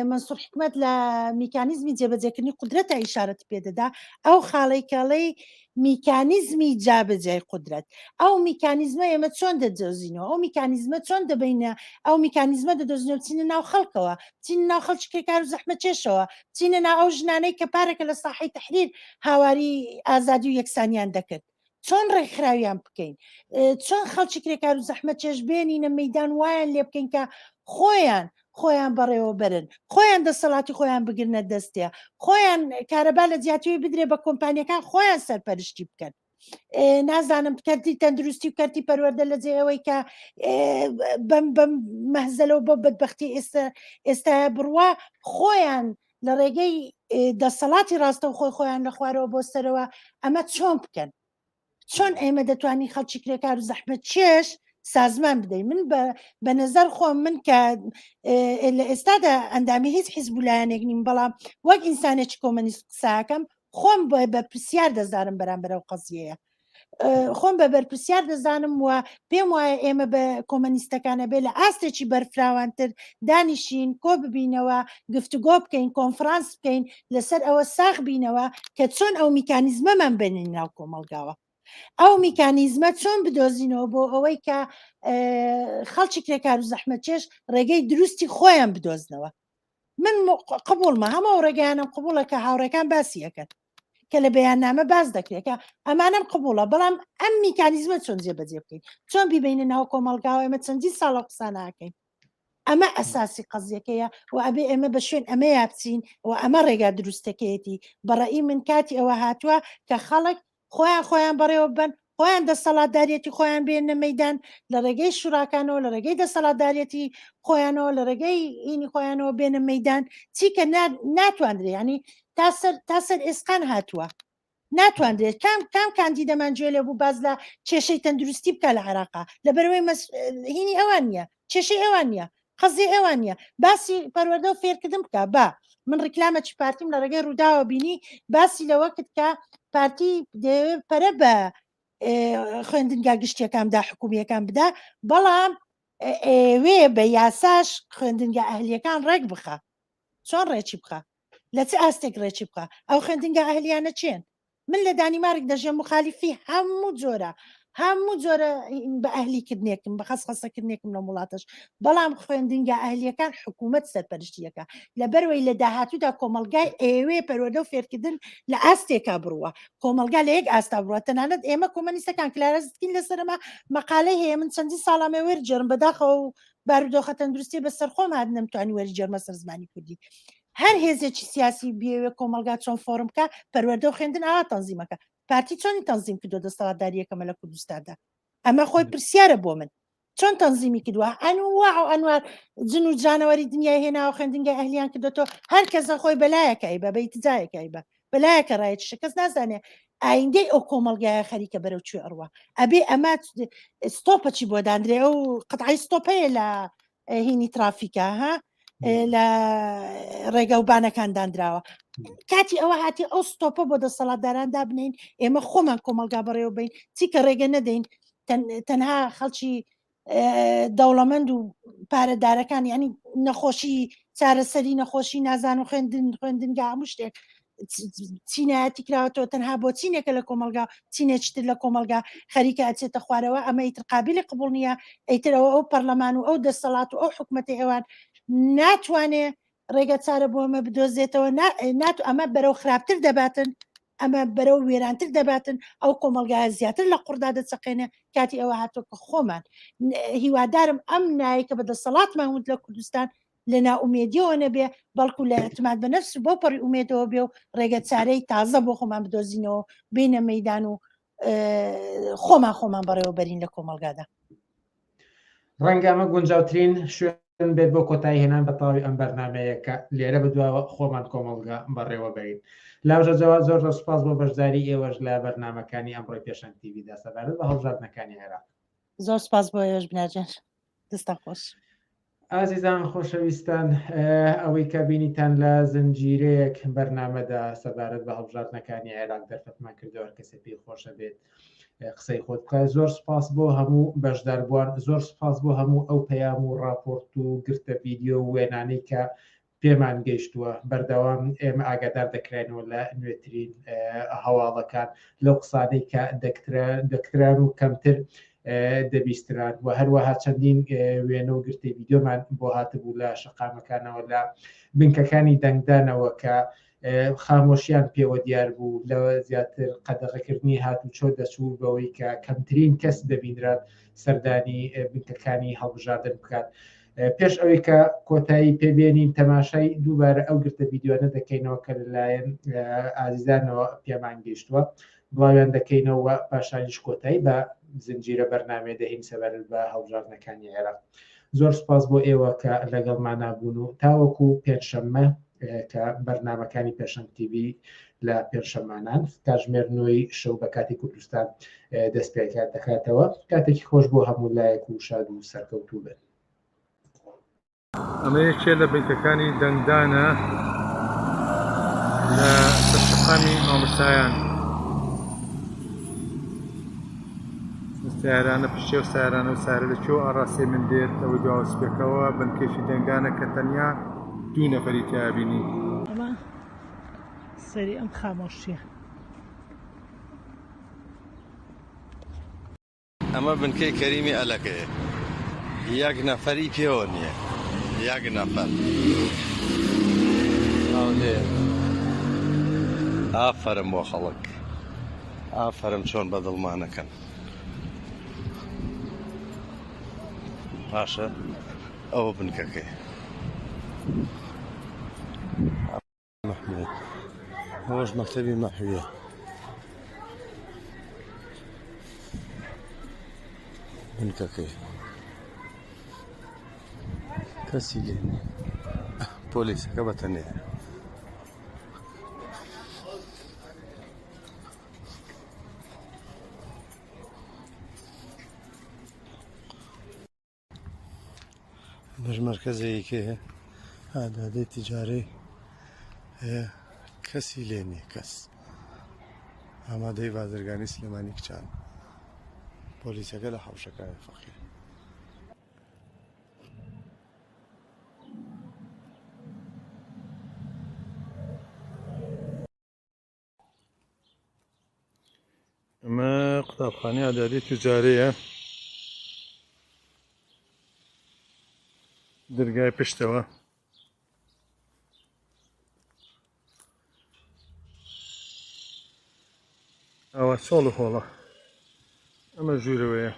مەنسوور حکمەت لە میکانیزمی جێبەجێکردنی قودرەتە ئیشارەت پێدەدا ئەو خاڵێکەڵەی میکانیزمی جابەجێی قودرەت ئەو میکانیزمە ئێمە چۆن دەدۆزینەوە ئەو میکانیزمە چۆن دەبینە ئەو میکانیزمە دەدۆزینەوە بچینە ناو خەڵکەوە بچینە ناو خەڵکی کرێکار و زەحمە چێشەوە بچینە ناو ئەو ژنانەی کە پارێکە لە ساحەی تەحریر هاواری ئازادی و یەکسانیان دەکرد چۆن ڕێکخراویان بکەین چۆن خەڵکی کرێکار و زەحمە چێش بێنینە مەیدان وایان لێ بکەین کە خۆیان بەڕێوە بەرن خۆیان دەسەڵاتی خۆیان بگرنە دەستێ خۆیان کارەبا لە جیاتیوی بدرێ بە کۆمپانیەکان خۆیان سەرپەرشتی بکەن نازانم کەرتی تەندروستی و کەرتی پەروەردە لە جێەوەی کە بەم مەهزەلەوە بۆ بەدبەختی ئێستا بڕوا خۆیان لە ڕێگەی دەسەڵاتی ڕاستە و خۆیان لە خوارەوە بۆ سەرەوە ئەمە چۆن بکەن چۆن ئێمە دەتوانین خەڵکی کرێکار و زەحمە چێش سازمان بدەین من بە نەزەر خۆم من کە لە ئێستادا ئەندامی هیچ حیزبولایەنێک نیم بەڵام وەک ئینسانێکی کۆمەنیست قساکەم خۆم بە پرسیار دەزانم بەرامبەر ئەو قەزیەیە خۆم بە بەرپرسیار دەزانم و پێم وایە ئێمە بە کۆمەنیستەکانە بێ لە ئاستێکی بەرفراوانتر دانیشین کۆ ببینەوە گفتوگۆ بکەین کۆنفرانس بکەین لەسەر ئەوە ساغ بینەوە کە چۆن ئەو میکانیزمەمان بێنین ناو کۆمەلگاوە ئەو میکانیزمە چۆن بدۆزینەوە بۆ ئەوەی کە خەڵکی کرێکار و زەحمە چێش ڕێگەی دروستی خۆیان بدۆزنەوە من قبولمە هەموو ڕێگەیانم قبولە کە هاوڕێکان باسی ئەەکەن کە لە بەیاننامە باز دەکرێتکە ئەمانم قبولە بەڵام ئەم میکانیزمە چۆن جێبەجێ بکەین چۆن بیبینە ناو کۆمەلگاوە ئێمە چەندی ساڵە قسە ناکەین ئەمە ئەساسی قەزیەکەیە و ئەبێ ئێمە بە شوێن ئەمە یابچین و ئەمە ڕێگا دروستەکەیەتی بەڕێی من کاتی ئەوە هاتووە کە خەڵک خۆیان بەڕێوە بن خۆیان دەسەڵاتدارەتی خۆیان بێنە مەیدان لە ڕێگەی شوراکانەوە لە ڕێگەی دەسەڵاتدارەتی خۆیانەوە لە ڕێگەی هینی خۆیانەوە بێنە مەیدان چیکە ناتوانرێ ینی تا سەر ئێسقان هاتووە ناتوانرێت کام کاندیدەمان گوێ لێ بوو باز لە کێشەی تەندروستی بکە لە عێراقا لەبەرەوەی هینی ئەوان نییە کێشەی ئەوان نییە قەزی ئەوان نییە باسی پەروەردە و فێرکردن بکە با من ڕیکلامەکی پارتیم لە ڕێگەی ڕووداوە بینی باسی لەوەکت کە پارتی پەرە بە خوێندنگا گشتیەکاندا حکومیەکان بدا بەڵام ئێوێ بە یاساش خوێندنگا ئەهلیەکان ڕێک بخە چۆن ڕێکی بخە لە چ ئاستێک ڕێکی بکە ئەو خوێندنگا ئەهلیانە چێن من لە دانیمارک دەژێ مخالیفی هەموو جۆرە بە ئەهلیکردنێکم بە خەسخەسەکردنێکم لە وڵاتش بەڵام خوێندنگا ئەهلیەکان حکوومەت سەرپەرشتیەکە لەبەرەوەی لە داهاتوودا کۆمەلگای ئێوێ پەروەردە و فێرکردن لە ئاستێکا بڕوە کۆمەلگا لە یەک ئاستا بڕوە تەنانەت ئێمە کۆمەنیستەکان کلارەزتکین لەسەرمە مەقالەی هەیە من چەندی ساڵامێ وەرجێرم بەداخەوە و بارودۆخە تەندروستی بەسەر خۆم هات نەمتوانی وەرجێرمە سەر زمانی کوردی هەر هێزێکی سیاسی بێوێ کۆمەلگا چۆن فۆرم بکە پەروەردە و خوێندن ئاوا تەنزیمەکە پارتی چۆنی تەنزیم کردو دەسەڵاتداریەکەمە لە کوردستاندا ئەمە خۆی پرسیارە بۆ من چۆن تەنزیمی کردووە ئەنوار جن و جانەوەری دنیای هێناوە خوێندنگای ئەهلیان کردوەوە هەر کەسە خۆی بەلایەکەی بە بەیتجایەکەی بە بەلایەکە ڕایەتشە کەس نازانێ ئایندەی ئەو کۆمەلگایە خەریکە بەرەو کوێ ئەڕوە ئەبێ ئەمە ستۆپەچی بۆ دانرێ ئەو قەتعی ستۆپەیە لە هینی ترافیکە ها لە ڕێگە و بانەکان دانراوە کاتی ئەوە هاتی ئەو ستۆپە بۆ دەسەڵاتداران دابنین ئێمە خۆمان کۆمەلگا بەڕێوە بین چیکە ڕێگە نەدەین تەنها خەڵکی دەوڵەمەند و پارەدارەکان ینی نەخۆشی چارەسەری نەخۆشی نازان و خوێندنگا هەموو شتێک چینایەتی کراوەتەوە تەنها بۆ چینێکە لە کۆمەلگا چینێکتر لە کۆمەلگا خەریکە ئەچێتە خوارەوە ئەمە ئیتر قابلی قبول نییە ئەیترەوە ئەو پەرلەمان و ئەو دەسەڵات و ئەو حکومەتی ئێوان ناتوانێ ڕێگە چارە بۆ ئەمە بدۆزێتەوە ئەمە بەرەو خراپتر دەباتن ئەمە بەرەو وێرانتر دەباتن ئەو کۆمەلگای زیاتر لە قوڕدا دەچەقێنێ کاتی ئەوە هاتووە کە خۆمان هیوادارم ئەم نایکە بە دەسەڵاتمان وت لە کوردستان لە ناومێدیەوە نەبێ بەڵکو لە ئەتماد بە نەفس بۆ پەڕی ئومێدەوە بێ و ڕێگە چارەی تازە بۆ خۆمان بدۆزینەوە بینە مەیدان و خۆمان بەڕێوە بەرین لە کۆمەلگادا ڕەنگە ئەمە گونجاوترین شوێن بێت بۆ کۆتایی هێنان بە تەواوی ئەم بەرنامەیەکە لێرە بدواوە خۆمان کۆمەلگا بەڕێوە بەرین لاوژە جەواد زۆر سوپاس بۆ بەشداری ئێوەش لە بەرنامەکانی ئەمڕۆی پێشەنگ تیڤیدا سەبارەت بە هەڵبژاردنەکانی عێراق زۆر سپاس بۆ ئێوەش بناجێن دەستان خۆش ئازیزان خۆشەویستان ئەوەی کە بینیتان لە زنجیرەیەک بەرنامەدا سەبارەت بە هەڵبژاردنەکانی عێراق دەرفەتمان کردەوە کەسێ پێی خۆشە بێت قسەی خۆت بکە زۆر سپاس بۆ هەموو بەشداربووان زۆر سپاس بۆ هەموو ئەو پەیام و راپۆرت و گرتە ڤیدیۆ و وێنانەی کە پێمان گەیشتووە بەردەوام ئێمە ئاگادار دەکرێنەوە لە نوێترین هەواڵەکان لەو قسانەی کە دەکران و کەمتر دەبیستران و هەروەها چەندین وێنە و گرتی ڤیدیۆمان بۆ هاتبوو لە شەقامەکانەوە لە بنکەکانی دەنگدانەوە کە خامۆشیان پێوە دیار بوو لەوە زیاتر قەدەغەکردنی هات و چۆ دەچوو بەوەی کە کەمترین کەس دەبینرات سەردانی بنکەکانی هەڵبژاردن بکات پێش ئەوەی کە کۆتایی پێبێنین تەماشای دووبارە ئەو گرتە ڤیدیۆنە دەکەینەوە کە لەلایەن ئازیزانەوە پێمان گەیشتووە بڵاویان دەکەینەوە پاشانیش کۆتایی بە زنجیرە بەرنامێ دەهین سەبارەت بە هەڵبژاردنەکانی عێراق زۆر سپاس بۆ ئێوە کە لەگەڵمان نابوون و تاوەکو پێنجشەممە کە بەرنامەکانی پێشەنگ تیڤی لە پێنجشەممانان کاتژمێر 9 شەو بە کاتی کوردستان دەست پێکات دەکاتەوە کاتێکی خۆش بۆ هەموو لایەک و شاد و سەرکەوتوو بن ئەمە یەکێ لە بنکەکانی دەنگدانە لە سەرشقامی مامۆستایان سیارانە پشتێ و سیارانە و سارە لەکوێ ئاڕاستی من دێت ئەوەی دواوەسپێکەوە بنکێکی دەنگانە کە تەنیا دوو نەفەری تیابینی ئەمە سەری ئەم خامۆشیە ئەمە بنکەی کەریمی ئەلەکەیە یەک نەفەری پێوە نییە یەک نەفەر ئافەرم بۆ خەڵک ئافەرم چۆن بەدڵمانەکەن باشە ئەوە بنکەکەی محمود ئەوەش مەکتەبی مەحویە بنکەکەی کەسی لێ نییە پۆلیسەکە بەتەنێ مەرکەزەیەکی هەیە ئادادەی تیجارەی هەیە کەسی لێ نییە کەس ئامادەی بازرگانی سلێمانی کچان پۆلیسەکە لە حەوشەکە فەقیر ئەمە قوتابخانەی ئادادی توجارەیە دەرگای پشتەوە ئەوە چۆڵ و هۆڵە ئەمە ژوورەوەیە